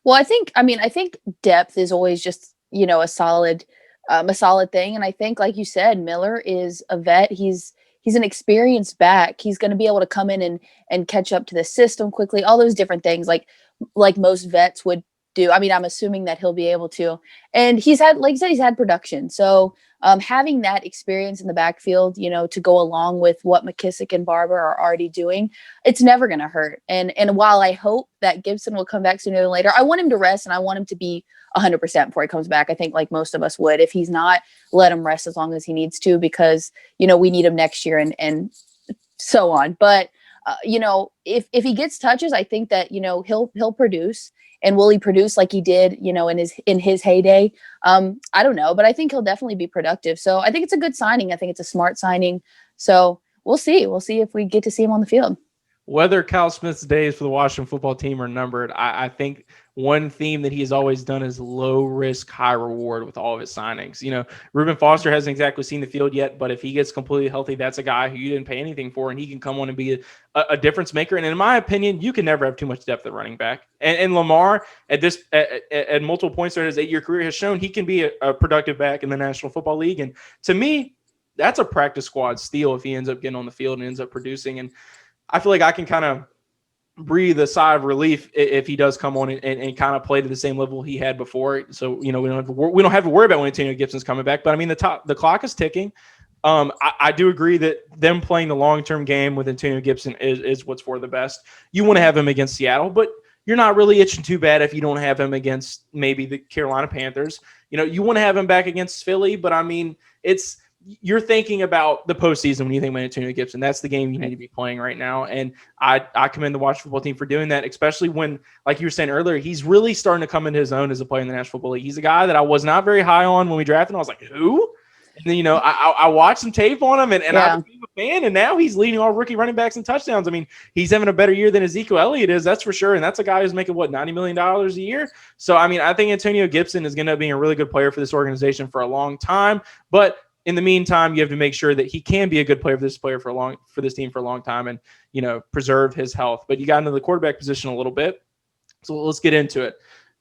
Speaker 5: Well, I think depth is always just, a solid thing. And I think, like you said, Miller is a vet. He's an experienced back. He's going to be able to come in and catch up to the system quickly, all those different things like most vets would do. I mean, I'm assuming that he'll be able to. And he's had, like you said, he's had production. So having that experience in the backfield, to go along with what McKissic and Barber are already doing, it's never going to hurt. And while I hope that Gibson will come back sooner than later, I want him to rest and I want him to be 100% before he comes back. I think like most of us would. If he's not, let him rest as long as he needs to, because, we need him next year and so on. But, if he gets touches, I think that, he'll produce. And will he produce like he did, in his heyday? I don't know, but I think he'll definitely be productive. So I think it's a good signing. I think it's a smart signing. So we'll see. We'll see if we get to see him on the field.
Speaker 1: Whether Kyle Smith's days for the Washington football team are numbered, I think one theme that he has always done is low risk, high reward with all of his signings. Reuben Foster hasn't exactly seen the field yet, but if he gets completely healthy, that's a guy who you didn't pay anything for, and he can come on and be a difference maker. And in my opinion, you can never have too much depth at running back. And Lamar at multiple points during his 8-year career has shown he can be a productive back in the National Football League. And to me, that's a practice squad steal if he ends up getting on the field and ends up producing. And I feel like I can kind of breathe a sigh of relief if he does come on and kind of play to the same level he had before. So, we don't have to worry about when Antonio Gibson's coming back. But I mean, the clock is ticking. I do agree that them playing the long-term game with Antonio Gibson is what's for the best. You want to have him against Seattle, but you're not really itching too bad if you don't have him against maybe the Carolina Panthers. You want to have him back against Philly, but I mean, you're thinking about the postseason when you think about Antonio Gibson. That's the game you need to be playing right now. And I commend the Washington football team for doing that, especially when, like you were saying earlier, he's really starting to come into his own as a player in the National Football League. He's a guy that I was not very high on when we drafted him. I was like, who? And then, I watched some tape on him and I became a fan, and now he's leading all rookie running backs in touchdowns. I mean, he's having a better year than Ezekiel Elliott is, that's for sure. And that's a guy who's making, $90 million a year? So, I mean, I think Antonio Gibson is going to be a really good player for this organization for a long time. But in the meantime, you have to make sure that he can be a good player for this team for a long time and, preserve his health. But you got into the quarterback position a little bit. So let's get into it.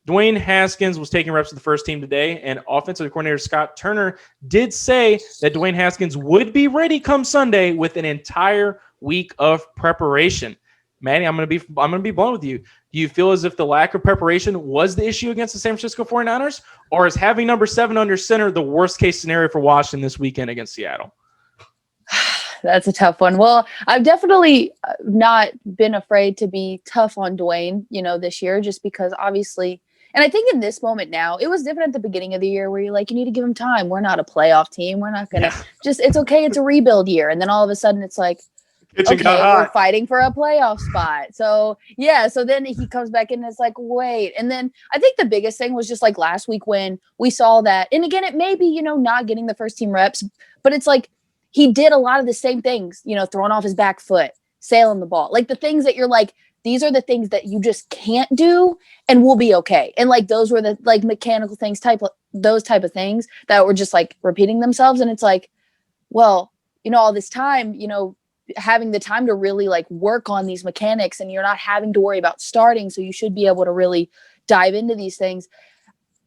Speaker 1: Dwayne Haskins was taking reps with the first team today, and offensive coordinator Scott Turner did say that Dwayne Haskins would be ready come Sunday with an entire week of preparation. Manny, I'm going to be blunt with you. Do you feel as if the lack of preparation was the issue against the San Francisco 49ers, or is having number 7 under center the worst case scenario for Washington this weekend against Seattle?
Speaker 5: That's a tough one. Well, I've definitely not been afraid to be tough on Dwayne, this year, just because obviously, and I think in this moment now, it was different at the beginning of the year where you're like, you need to give him time. We're not a playoff team. We're not going to it's okay. It's a rebuild year. And then all of a sudden it's like, okay, we're fighting for a playoff spot. So, so then he comes back in and it's like, wait. And then I think the biggest thing was just like last week when we saw that. And again, it may be, not getting the first team reps, but it's like he did a lot of the same things, throwing off his back foot, sailing the ball. Like the things that you're like, these are the things that you just can't do and we'll be okay. And like those were the like mechanical things, those type of things that were just like repeating themselves. And it's like, well, all this time, having the time to really like work on these mechanics and you're not having to worry about starting. So you should be able to really dive into these things.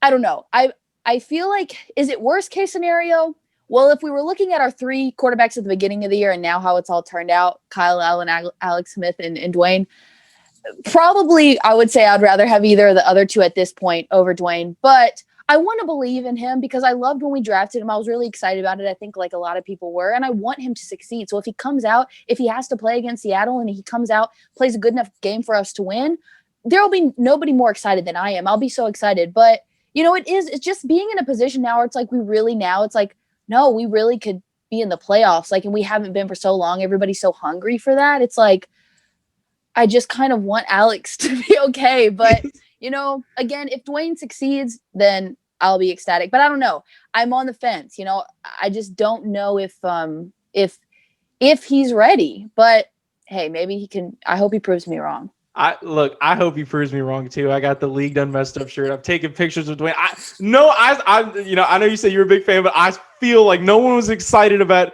Speaker 5: I don't know. I feel like, is it worst case scenario? Well, if we were looking at our 3 quarterbacks at the beginning of the year and now how it's all turned out, Kyle Allen, Alex Smith, and Dwayne, probably I would say I'd rather have either of the other 2 at this point over Dwayne, but I want to believe in him because I loved when we drafted him. I was really excited about it. I think like a lot of people were, and I want him to succeed. So if he comes out, if he has to play against Seattle and he comes out, plays a good enough game for us to win, there will be nobody more excited than I am. I'll be so excited. But it's just being in a position now where it's like, no, we really could be in the playoffs. Like, and we haven't been for so long. Everybody's so hungry for that. It's like, I just kind of want Alex to be okay. But, again, if Dwayne succeeds, then I'll be ecstatic. But I don't know. I'm on the fence. I just don't know if he's ready. But hey, maybe he can. I hope he proves me wrong.
Speaker 1: I hope he proves me wrong too. I got the League Done Messed Up shirt. I'm taking pictures with Dwayne. I know you said you're a big fan, but I feel like no one was more excited about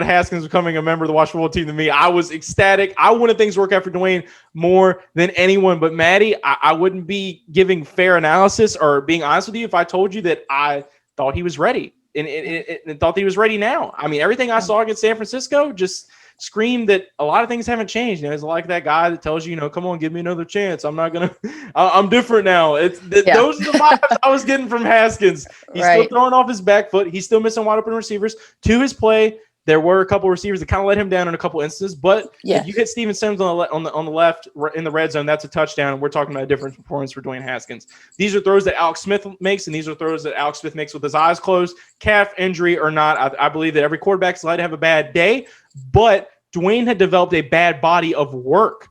Speaker 1: Haskins becoming a member of the Washington football team than me. I was ecstatic. I wanted things to work out for Dwayne more than anyone. But Maddie, I wouldn't be giving fair analysis or being honest with you if I told you that I thought he was ready and thought that he was ready now. I mean, everything I saw against San Francisco just screamed that a lot of things haven't changed. It's like that guy that tells you, come on, give me another chance. I'm different now. Those are the vibes I was getting from Haskins. He's still throwing off his back foot. He's still missing wide open receivers. To his play, There were a couple receivers that kind of let him down in a couple instances, but if you hit Steven Sims on the left in the red zone, that's a touchdown. We're talking about a different performance for Dwayne Haskins. These are throws that Alex Smith makes, and these are throws that Alex Smith makes with his eyes closed, calf injury or not. I believe that every quarterback's allowed to have a bad day, but Dwayne had developed a bad body of work.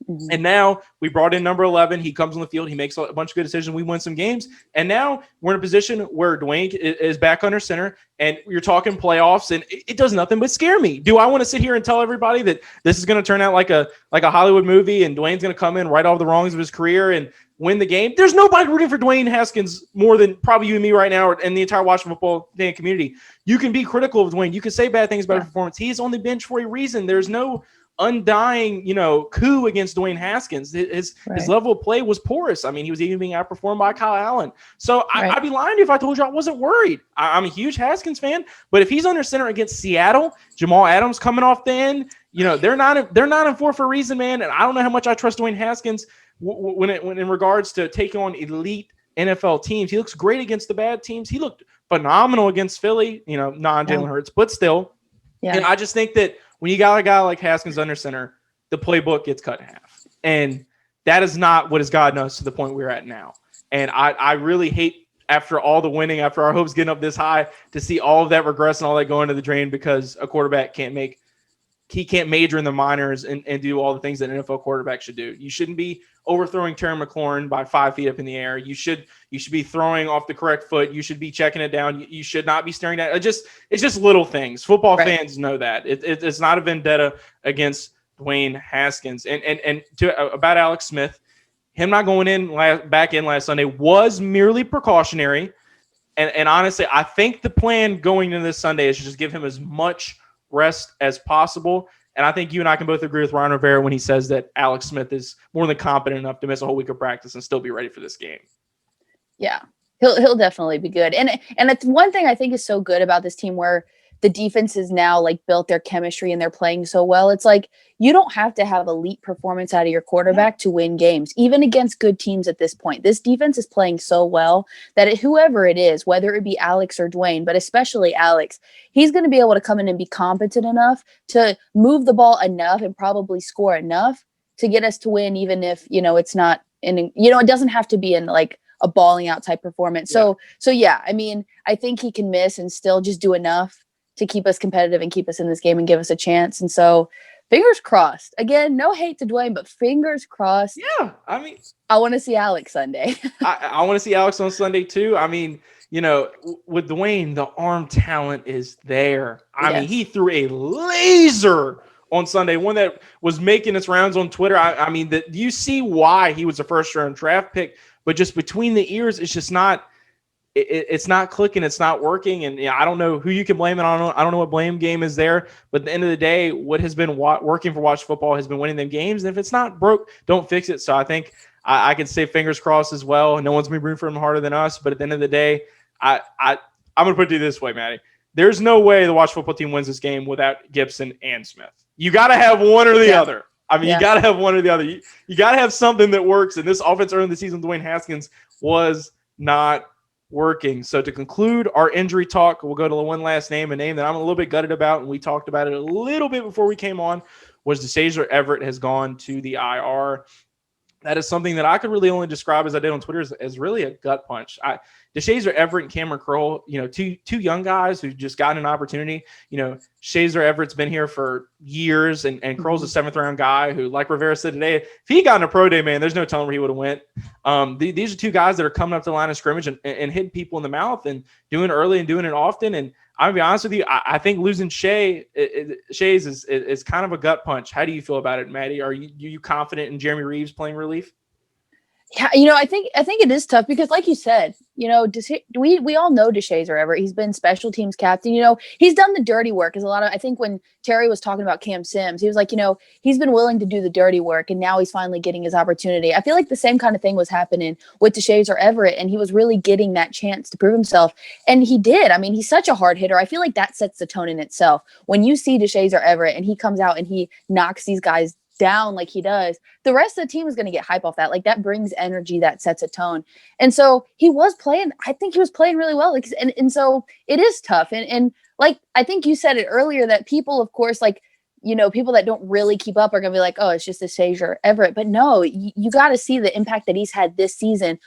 Speaker 1: Mm-hmm. And now we brought in number 11. He comes on the field. He makes a bunch of good decisions. We win some games. And now we're in a position where Dwayne is back under center, and you're talking playoffs, and it does nothing but scare me. Do I want to sit here and tell everybody that this is going to turn out like a Hollywood movie and Dwayne's going to come in, right all the wrongs of his career and win the game? There's nobody rooting for Dwayne Haskins more than probably you and me right now and the entire Washington football fan community. You can be critical of Dwayne. You can say bad things about his performance. He is on the bench for a reason. There's no undying, coup against Dwayne Haskins. His level of play was porous. I mean, he was even being outperformed by Kyle Allen. So I'd be lying to you if I told you I wasn't worried. I'm a huge Haskins fan, but if he's under center against Seattle, Jamal Adams coming off the end, they're not in 4 for a reason, man. And I don't know how much I trust Dwayne Haskins when in regards to taking on elite NFL teams. He looks great against the bad teams. He looked phenomenal against Philly, non-Jalen Hurts, but still. Yeah. And I just think that when you got a guy like Haskins under center, the playbook gets cut in half. And that is not what has gotten us to the point we're at now. And I really hate, after all the winning, after our hopes getting up this high, to see all of that regress and all that going to the drain because a quarterback can't major in the minors and do all the things that an NFL quarterback should do. You shouldn't be overthrowing Terry McLaurin by 5 feet up in the air. You should be throwing off the correct foot. You should be checking it down. You should not be staring at it. It's just little things. Football fans know that. It's not a vendetta against Dwayne Haskins. And about Alex Smith, him not going back in last Sunday was merely precautionary. And honestly, I think the plan going into this Sunday is to just give him as much rest as possible. And I think you and I can both agree with Ryan Rivera when he says that Alex Smith is more than competent enough to miss a whole week of practice and still be ready for this game. Yeah, he'll definitely be good. And it's one thing I think is so good about this team where the defense is now like built their chemistry and they're playing so well. It's like you don't have to have elite performance out of your quarterback to win games, even against good teams at this point. This defense is playing so well that whoever it is, whether it be Alex or Dwayne, but especially Alex, he's going to be able to come in and be competent enough to move the ball enough and probably score enough to get us to win, even if, it's not it doesn't have to be in like a balling out type performance. So yeah, I mean, I think he can miss and still just do enough to keep us competitive and keep us in this game and give us a chance. And so fingers crossed. Again, no hate to Dwayne, but fingers crossed. Yeah, I mean, I want to see Alex Sunday. I want to see Alex on Sunday too. I mean, with Dwayne, the arm talent is there. I mean, he threw a laser on Sunday, one that was making its rounds on Twitter. I mean, you see why he was a first-round draft pick, but just between the ears, it's just not – it's not clicking. It's not working. And I don't know who you can blame it on. I don't know what blame game is there. But at the end of the day, what has been working for Washington football has been winning them games. And if it's not broke, don't fix it. So I think I can say fingers crossed as well. No one's going to be rooting for him harder than us. But at the end of the day, I'm going to put it this way, Maddie. There's no way the Washington football team wins this game without Gibson and Smith. You got to have one or the other. I mean, you got to have one or the other. You got to have something that works. And this offense early in the season, Dwayne Haskins was not working. So to conclude our injury talk, we'll go to the one last name, a name that I'm a little bit gutted about, and we talked about it a little bit before we came on, was DeShazer Everett has gone to the IR. That is something that I could really only describe, as I did on Twitter, as really a gut punch. DeShazer Everett and Cameron Curl, two young guys who just got an opportunity. Shazer Everett's been here for years, and Curl's a 7th-round guy who, like Rivera said today, if he got in a pro day, man, there's no telling where he would have went. These are two guys that are coming up to the line of scrimmage and hitting people in the mouth and doing it early and doing it often. And I'm going to be honest with you, I think losing Shays is kind of a gut punch. How do you feel about it, Maddie? Are you confident in Jeremy Reeves playing relief? Yeah, I think it is tough because, like you said, we all know DeShazer Everett. He's been special teams captain. He's done the dirty work. I think when Terry was talking about Cam Sims, he was like, he's been willing to do the dirty work, and now he's finally getting his opportunity. I feel like the same kind of thing was happening with DeShazer Everett, and he was really getting that chance to prove himself, and he did. I mean, he's such a hard hitter. I feel like that sets the tone in itself. When you see DeShazer Everett and he comes out and he knocks these guys
Speaker 5: down like he does, the rest of the team is going to get hype off that. Like that brings energy, that sets a tone. And so I think he was playing really well. Like, and so it is tough. And like, I think you said it earlier that people, of course, like, you know, people that don't really keep up are going to be like, oh, it's just a Shazier Everett. But no, you got to see the impact that he's had this season.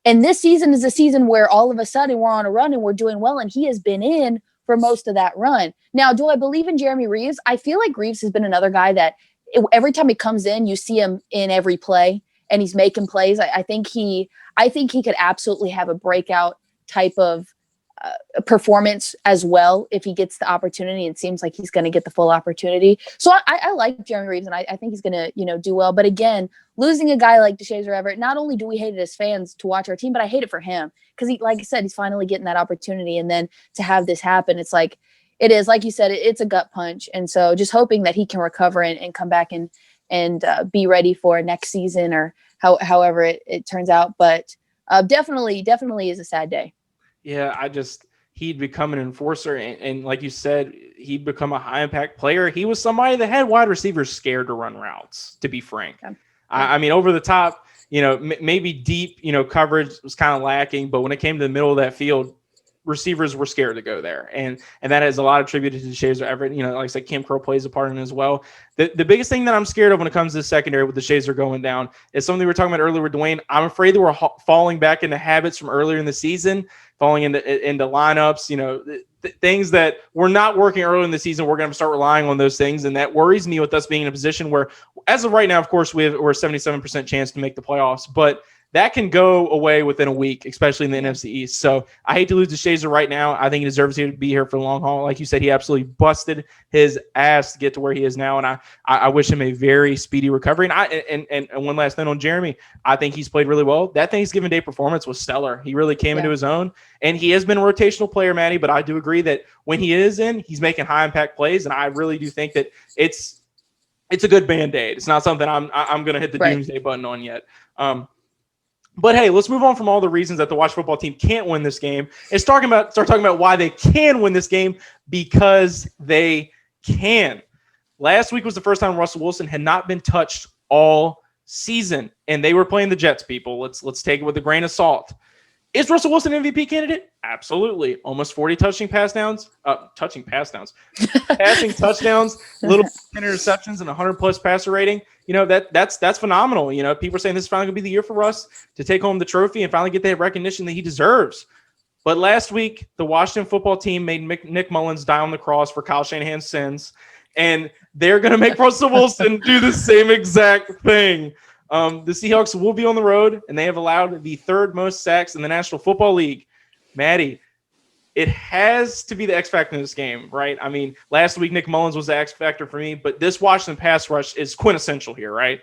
Speaker 5: And this season is a season where all of a sudden we're on a run and we're doing well. And he has been in for most of that run. Now, do I believe in Jeremy Reeves? I feel like Reeves has been another guy that every time he comes in, you see him in every play and he's making plays. I think he could absolutely have a breakout type of performance as well if he gets the opportunity. It seems like he's going to get the full opportunity. So I like Jeremy Reeves, and I think he's going to, you know, do well. But again, losing a guy like DeShazier Everett, not only do we hate it as fans to watch our team, but I hate it for him because he, like I said, he's finally getting that opportunity. And then to have this happen, it's like, it is, like you said, it's a gut punch. And so just hoping that he can recover and come back and be ready for next season or however it turns out. But definitely is a sad day.
Speaker 1: Yeah, he'd become an enforcer. And like you said, he'd become a high impact player. He was somebody that had wide receivers scared to run routes, to be frank.
Speaker 5: Yeah.
Speaker 1: I mean, over the top, you know, maybe deep, you know, coverage was kind of lacking. But when it came to the middle of that field, receivers were scared to go there. And that has a lot attributed to Shazier Everett. You know, like I said, Kim Crow plays a part in it as well. The biggest thing that I'm scared of when it comes to the secondary with the Shazier going down is something we were talking about earlier with Dwayne. I'm afraid that we're falling back into habits from earlier in the season, falling into lineups, you know, things that were not working early in the season. We're going to start relying on those things. And that worries me with us being in a position where, as of right now, of course, we're a 77% chance to make the playoffs, but that can go away within a week, especially in the NFC East. So I hate to lose to Shazier right now. I think he deserves to be here for the long haul. Like you said, he absolutely busted his ass to get to where he is now, and I wish him a very speedy recovery. And one last thing on Jeremy, I think he's played really well. That Thanksgiving Day performance was stellar. He really came into his own, and he has been a rotational player, Maddie. But I do agree that when he is in, he's making high impact plays, and I really do think that it's a good Band-Aid. It's not something I'm going to hit the doomsday button on yet. But hey, let's move on from all the reasons that the Washington football team can't win this game and start talking about why they can win this game, because they can. Last week was the first time Russell Wilson had not been touched all season, and they were playing the Jets, people. Let's take it with a grain of salt. Is Russell Wilson an MVP candidate? Absolutely. Almost 40 passing touchdowns, little 10 interceptions, and 100+ passer rating. You know, that's phenomenal. You know, people are saying this is finally going to be the year for Russ to take home the trophy and finally get that recognition that he deserves. But last week, the Washington football team made Nick Mullins die on the cross for Kyle Shanahan's sins, and they're going to make Russell Wilson do the same exact thing. The Seahawks will be on the road, and they have allowed the third most sacks in the National Football League. Maddie, it has to be the X factor in this game, right? I mean, last week Nick Mullins was the X factor for me, but this Washington pass rush is quintessential here, right?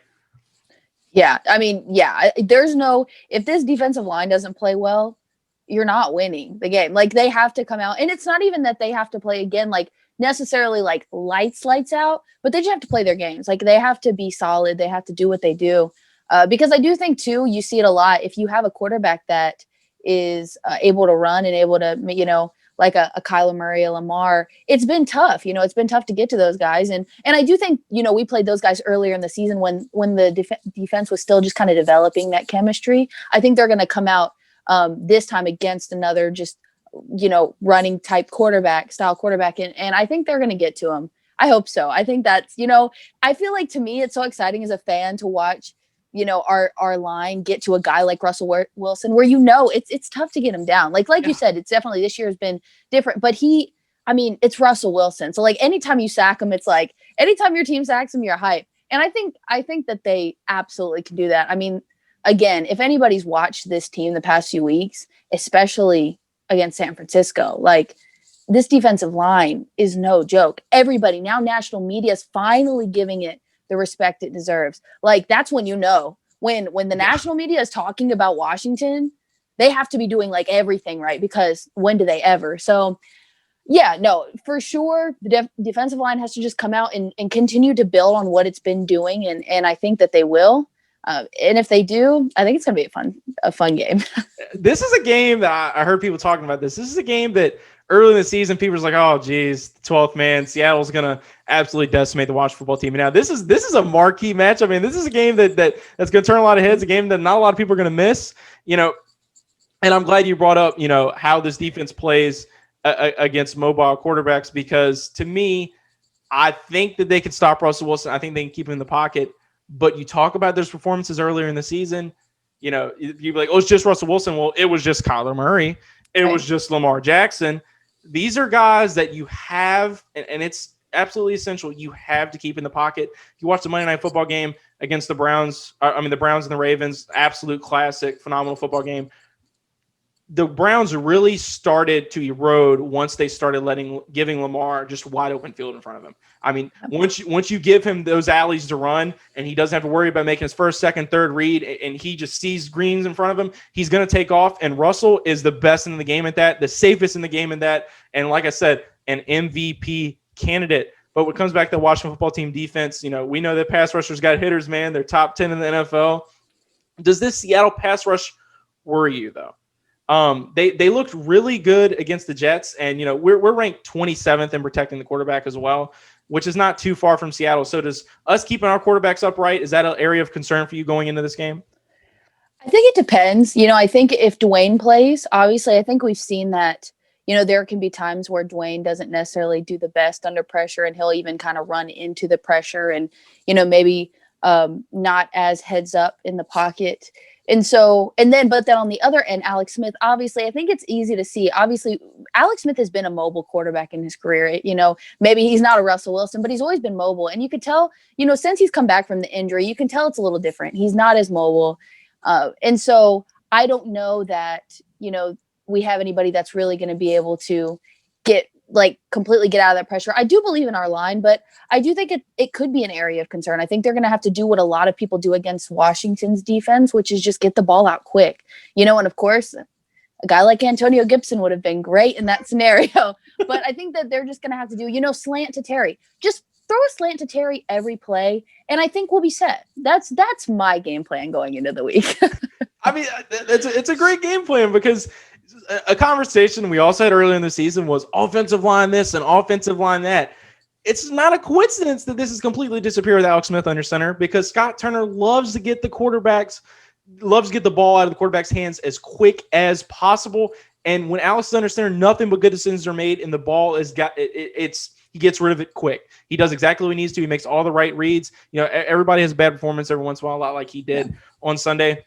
Speaker 5: Yeah, I mean, yeah. If this defensive line doesn't play well, you're not winning the game. Like, they have to come out, and it's not even that they have to play again, like necessarily like lights out, but they just have to play their games. Like, they have to be solid. They have to do what they do. Because I do think too, you see it a lot. If you have a quarterback that is able to run and able to, you know, like a Kyler Murray, a Lamar, it's been tough. You know, it's been tough to get to those guys. And I do think, you know, we played those guys earlier in the season when the defense was still just kind of developing that chemistry. I think they're going to come out this time against another just, you know, running type style quarterback. And I think they're going to get to him. I hope so. I think that's, you know, I feel like to me, it's so exciting as a fan to watch, you know, our line get to a guy like Russell Wilson, where, you know, it's tough to get him down. Like you said, it's definitely, this year has been different, but it's Russell Wilson. So like anytime you sack him, it's like anytime your team sacks him, you're hype. And I think that they absolutely can do that. I mean, again, if anybody's watched this team the past few weeks, especially against San Francisco, like, this defensive line is no joke. Everybody now, national media is finally giving it the respect it deserves. Like, that's when, you know, when the national media is talking about Washington, they have to be doing like everything right, because when do they ever? So yeah, no, for sure. The defensive line has to just come out and continue to build on what it's been doing. And I think that they will, And if they do, I think it's going to be a fun game.
Speaker 1: This is a game that I heard people talking about this. This is a game that early in the season, people was like, oh, geez, 12th man, Seattle's going to absolutely decimate the Washington football team. And now this is a marquee match. I mean, this is a game that's going to turn a lot of heads, a game that not a lot of people are going to miss, and I'm glad you brought up, how this defense plays against mobile quarterbacks, because to me, I think that they could stop Russell Wilson. I think they can keep him in the pocket. But you talk about those performances earlier in the season, you'd be like, oh, it's just Russell Wilson. Well, it was just Kyler Murray. It was just Lamar Jackson. These are guys that you have, and it's absolutely essential. You have to keep in the pocket. If you watch the Monday Night Football game against the Browns, the Browns and the Ravens, absolute classic, phenomenal football game. The Browns really started to erode once they started giving Lamar just wide open field in front of him. I mean, once you give him those alleys to run and he doesn't have to worry about making his first, second, third read, and he just sees greens in front of him, he's going to take off. And Russell is the best in the game at that, the safest in the game at that. And like I said, an MVP candidate. But when it comes back to the Washington football team defense, we know that pass rushers got hitters, man. They're top 10 in the NFL. Does this Seattle pass rush worry you, though? They looked really good against the Jets, and we're ranked 27th in protecting the quarterback as well, which is not too far from Seattle. So does us keeping our quarterbacks upright, is that an area of concern for you going into this game?
Speaker 5: I think it depends. I think if Dwayne plays, obviously, I think we've seen that, there can be times where Dwayne doesn't necessarily do the best under pressure, and he'll even kind of run into the pressure and, maybe not as heads up in the pocket. But then on the other end, Alex Smith, obviously, I think it's easy to see. Obviously, Alex Smith has been a mobile quarterback in his career. Maybe he's not a Russell Wilson, but he's always been mobile. And you could tell, since he's come back from the injury, you can tell it's a little different. He's not as mobile. And so I don't know that, we have anybody that's really going to be able to completely get out of that pressure. I do believe in our line, but I do think it could be an area of concern. I think they're going to have to do what a lot of people do against Washington's defense, which is just get the ball out quick, and of course, a guy like Antonio Gibson would have been great in that scenario. But I think that they're just going to have to do, slant to Terry. Just throw a slant to Terry every play, and I think we'll be set. That's my game plan going into the week.
Speaker 1: I mean, it's a great game plan, because a conversation we also had earlier in the season was offensive line this and offensive line that. It's not a coincidence that this has completely disappeared with Alex Smith under center, because Scott Turner loves to get the ball out of the quarterback's hands as quick as possible. And when Alex is under center, nothing but good decisions are made, and the ball he gets rid of it quick. He does exactly what he needs to. He makes all the right reads. Everybody has a bad performance every once in a while, a lot like he did on Sunday.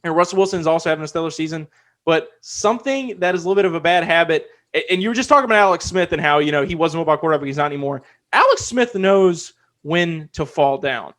Speaker 1: And Russell Wilson is also having a stellar season. But something that is a little bit of a bad habit, and you were just talking about Alex Smith and how, he wasn't a mobile quarterback, but he's not anymore. Alex Smith knows when to fall down.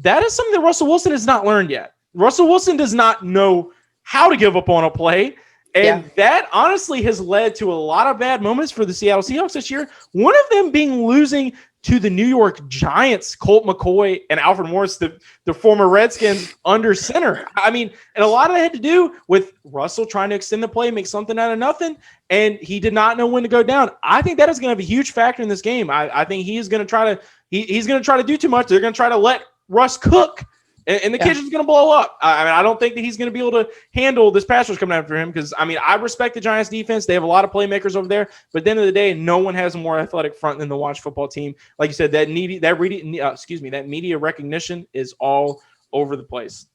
Speaker 1: That is something that Russell Wilson has not learned yet. Russell Wilson does not know how to give up on a play. And that honestly has led to a lot of bad moments for the Seattle Seahawks this year. One of them being losing to the New York Giants, Colt McCoy and Alfred Morris, the former Redskins, under center. I mean, and a lot of that had to do with Russell trying to extend the play, make something out of nothing, and he did not know when to go down. I think that is going to have a huge factor in this game. I think he is going to try to he's going to try to do too much. They're going to try to let Russ cook, and the kitchen's going to blow up. I don't think that he's going to be able to handle this pass rush coming after him, because, I respect the Giants defense. They have a lot of playmakers over there, but at the end of the day, no one has a more athletic front than the Washington football team. Like you said, that media recognition is all over the place.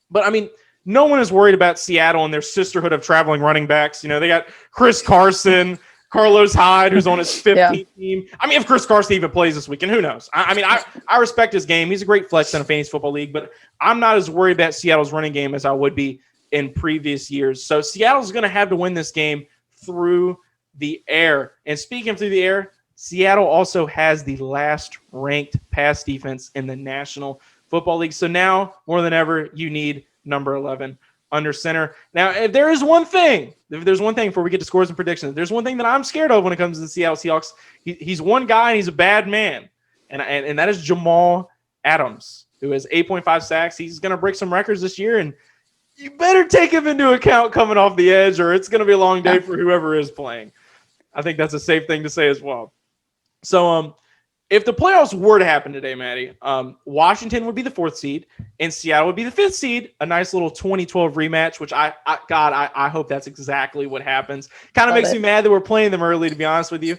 Speaker 1: But, no one is worried about Seattle and their sisterhood of traveling running backs. They got Chris Carson, Carlos Hyde, who's on his 15th team. If Chris Carson even plays this weekend, who knows? I respect his game. He's a great flex in a fantasy football league, but I'm not as worried about Seattle's running game as I would be in previous years. So Seattle's going to have to win this game through the air. And speaking of through the air, Seattle also has the last ranked pass defense in the National Football League. So now, more than ever, you need number 11 under center. Now, if there's one thing before we get to scores and predictions, there's one thing that I'm scared of when it comes to the Seattle Seahawks. He's one guy, and he's a bad man, and that is Jamal Adams, who has 8.5 sacks. He's going to break some records this year, and you better take him into account coming off the edge, or it's going to be a long day for whoever is playing. I think that's a safe thing to say as well. So, if the playoffs were to happen today, Maddie, Washington would be the 4th seed and Seattle would be the 5th seed. A nice little 2012 rematch, which I hope that's exactly what happens. Kind of makes me mad that we're playing them early, to be honest with you.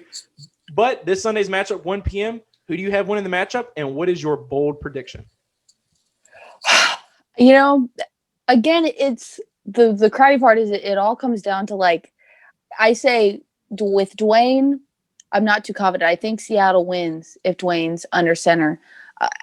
Speaker 1: But this Sunday's matchup, 1 p.m., who do you have winning the matchup, and what is your bold prediction?
Speaker 5: You know, again, it's the crowdy part is it all comes down to, like, I say with Dwayne, I'm not too confident. I think Seattle wins if Dwayne's under center.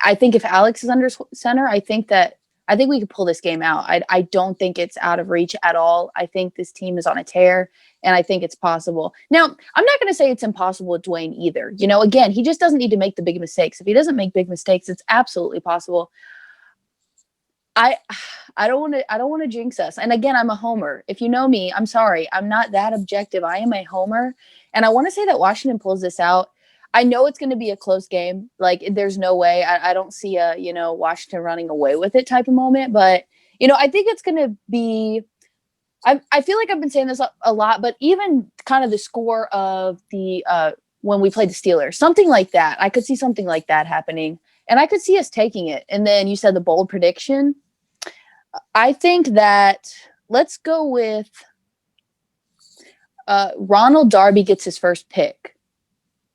Speaker 5: I think if Alex is under center, I think we could pull this game out. I don't think it's out of reach at all. I think this team is on a tear, and I think it's possible. Now, I'm not going to say it's impossible with Dwayne either. You know, again, he just doesn't need to make the big mistakes. If he doesn't make big mistakes, it's absolutely possible. I don't want to jinx us. And again, I'm a homer. If you know me, I'm sorry. I'm not that objective. I am a homer. And I want to say that Washington pulls this out. I know it's going to be a close game. Like, there's no way. I don't see a, Washington running away with it type of moment. But, I think it's going to be – I feel like I've been saying this a lot, but even kind of the score of the when we played the Steelers, something like that. I could see something like that happening. And I could see us taking it. And then you said the bold prediction. I think that let's go with Ronald Darby gets his first pick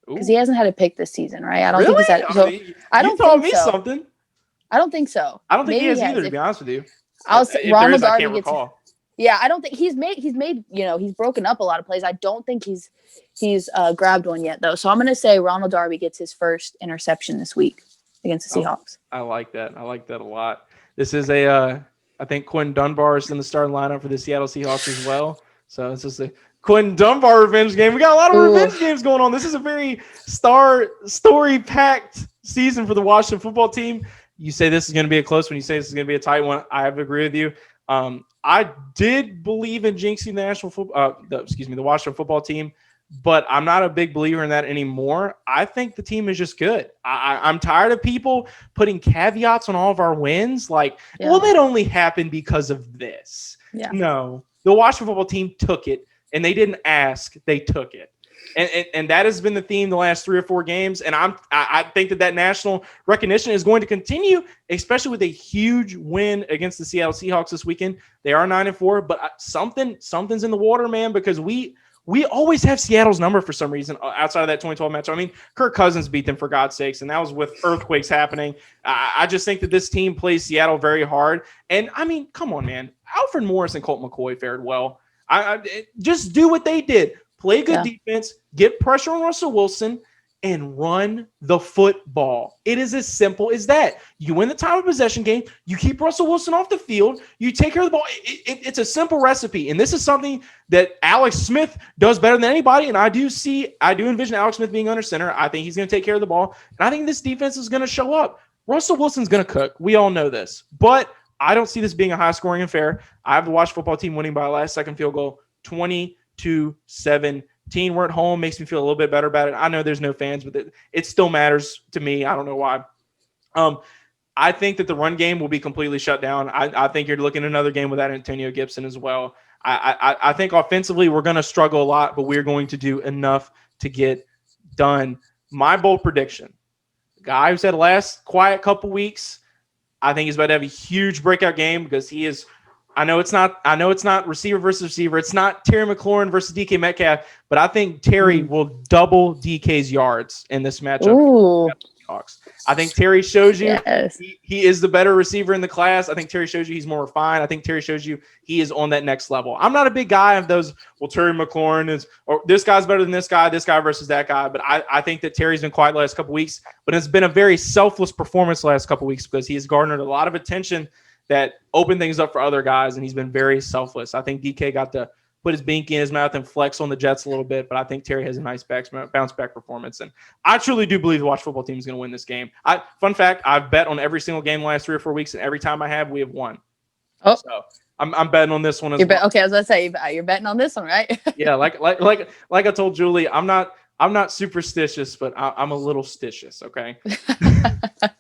Speaker 5: because he hasn't had a pick this season, right? I don't think he's had. So I don't think so.
Speaker 1: Something.
Speaker 5: I don't think so.
Speaker 1: I don't think he has either. To be honest with you,
Speaker 5: I'll say Ronald Darby gets.
Speaker 1: Recall.
Speaker 5: Yeah, I don't think he's made. He's broken up a lot of plays. I don't think he's grabbed one yet though. So I'm going to say Ronald Darby gets his first interception this week against the Seahawks.
Speaker 1: I like that. I like that a lot. This is I think Quinn Dunbar is in the starting lineup for the Seattle Seahawks as well. So it's just a Quinn Dunbar revenge game. We got a lot of revenge games going on. This is a very story-packed season for the Washington football team. You say this is going to be a close one. You say this is going to be a tight one. I have to agree with you. I did believe in jinxing the Washington football team, but I'm not a big believer in that anymore. I think the team is just good. I'm tired of people putting caveats on all of our wins. Like, well, that only happened because of this. Yeah. No, the Washington football team took it, and they didn't ask. They took it. And that has been the theme the last 3 or 4 games. And I think that national recognition is going to continue, especially with a huge win against the Seattle Seahawks this weekend. They are 9-4, but something's in the water, man, because we always have Seattle's number for some reason outside of that 2012 match. I mean, Kirk Cousins beat them for God's sakes, and that was with earthquakes happening. I just think that this team plays Seattle very hard. And, I mean, come on, man. Alfred Morris and Colt McCoy fared well. Just do what they did. Play good defense, get pressure on Russell Wilson, and run the football. It is as simple as that. You win the time of possession game. You keep Russell Wilson off the field. You take care of the ball. It's a simple recipe. And this is something that Alex Smith does better than anybody. And I do envision Alex Smith being under center. I think he's going to take care of the ball. And I think this defense is going to show up. Russell Wilson's going to cook. We all know this. But I don't see this being a high-scoring affair. I have the Washington football team winning by a last-second field goal, 20-17. We're at home. Makes me feel a little bit better about it. I know there's no fans, but it still matters to me. I don't know why. I think that the run game will be completely shut down. I think you're looking at another game without Antonio Gibson as well. I think offensively we're going to struggle a lot, but we're going to do enough to get done. My bold prediction, the guy who's had the last quiet couple weeks, I think he's about to have a huge breakout game because he is – I know it's not receiver versus receiver. It's not Terry McLaurin versus DK Metcalf, but I think Terry will double DK's yards in this matchup. I think Terry shows you he is the better receiver in the class. I think Terry shows you he's more refined. I think Terry shows you he is on that next level. I'm not a big guy of those, well, Terry McLaurin is, or this guy's better than this guy versus that guy. But I think that Terry's been quiet the last couple weeks, but it's been a very selfless performance the last couple weeks because he has garnered a lot of attention that opened things up for other guys, and he's been very selfless. I think DK got to put his binky in his mouth and flex on the Jets a little bit, but I think Terry has a nice bounce-back performance. And I truly do believe the Washington football team is going to win this game. Fun fact, I've bet on every single game the last 3 or 4 weeks, and every time I have, we have won. Oh. So I'm betting on this one as well. Okay,
Speaker 5: I was going to say, you're betting on this one, right?
Speaker 1: Yeah, like I told Julie, I'm not superstitious, but I'm a little stitious, okay?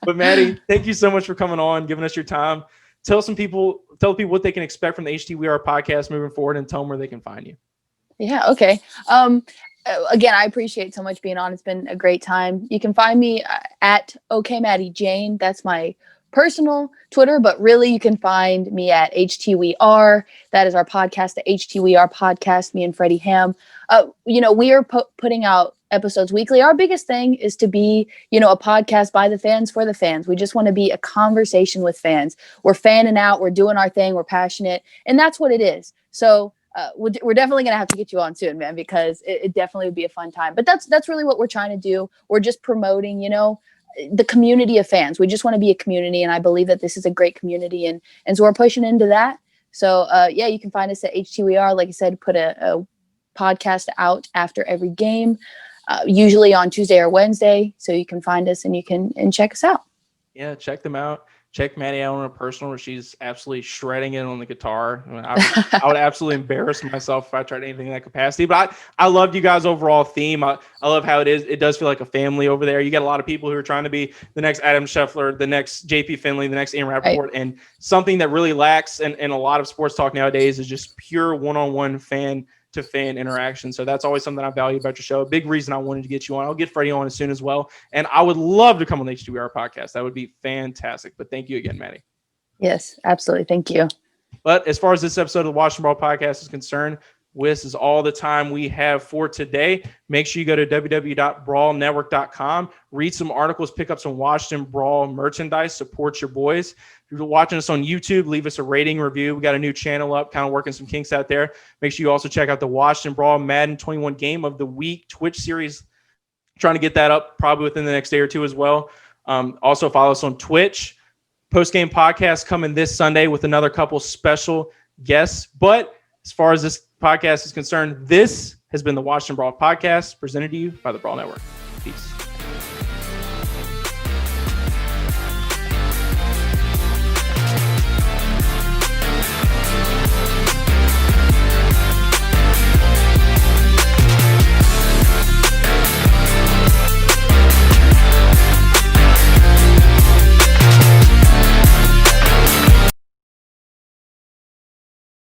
Speaker 1: But Maddie, thank you so much for coming on, giving us your time. Tell people what they can expect from the HTWeArePodcast moving forward and tell them where they can find you.
Speaker 5: Yeah, okay. again, I appreciate so much being on. It's been a great time. You can find me at OKMaddyJane. That's my personal Twitter, but really you can find me at HTWeAre. That is our podcast, the HTWeArePodcast, me and Freddie Ham. We are putting out episodes weekly. Our biggest thing is to be, a podcast by the fans for the fans. We just want to be a conversation with fans. We're fanning out. We're doing our thing. We're passionate. And that's what it is. So we're definitely going to have to get you on soon, man, because it definitely would be a fun time. But that's really what we're trying to do. We're just promoting, the community of fans. We just want to be a community. And I believe that this is a great community. And so we're pushing into that. So, you can find us at HTWeAre. Like I said, put a podcast out after every game, usually on Tuesday or Wednesday. So you can find us and you can check us out.
Speaker 1: Yeah, check them out. Check Maddy out on a personal where she's absolutely shredding it on the guitar. I would absolutely embarrass myself if I tried anything in that capacity. But I loved you guys' overall theme. I love how it is. It does feel like a family over there. You got a lot of people who are trying to be the next Adam Scheffler, the next JP Finley, the next Ian Rappaport. Right. And something that really lacks in a lot of sports talk nowadays is just pure one-on-one fan-to-fan interaction. So that's always something I value about your show. A big reason I wanted to get you on. I'll get Freddie on as soon as well. And I would love to come on the HTWeAre podcast. That would be fantastic. But thank you again, Maddy.
Speaker 5: Yes, absolutely. Thank you.
Speaker 1: But as far as this episode of the Washington Brawl Podcast is concerned, this is all the time we have for today. Make sure you go to www.brawlnetwork.com, read some articles, pick up some Washington Brawl merchandise, support your boys. If you're watching us on YouTube, leave us a rating review. We got a new channel up, kind of working some kinks out there. Make sure you also check out the Washington Brawl Madden 21 Game of the Week Twitch series. Trying to get that up probably within the next day or two as well. Also follow us on Twitch. Post-game podcast coming this Sunday with another couple special guests. But as far as this podcast is concerned, this has been the Washington Brawl Podcast presented to you by the Brawl Network. Peace.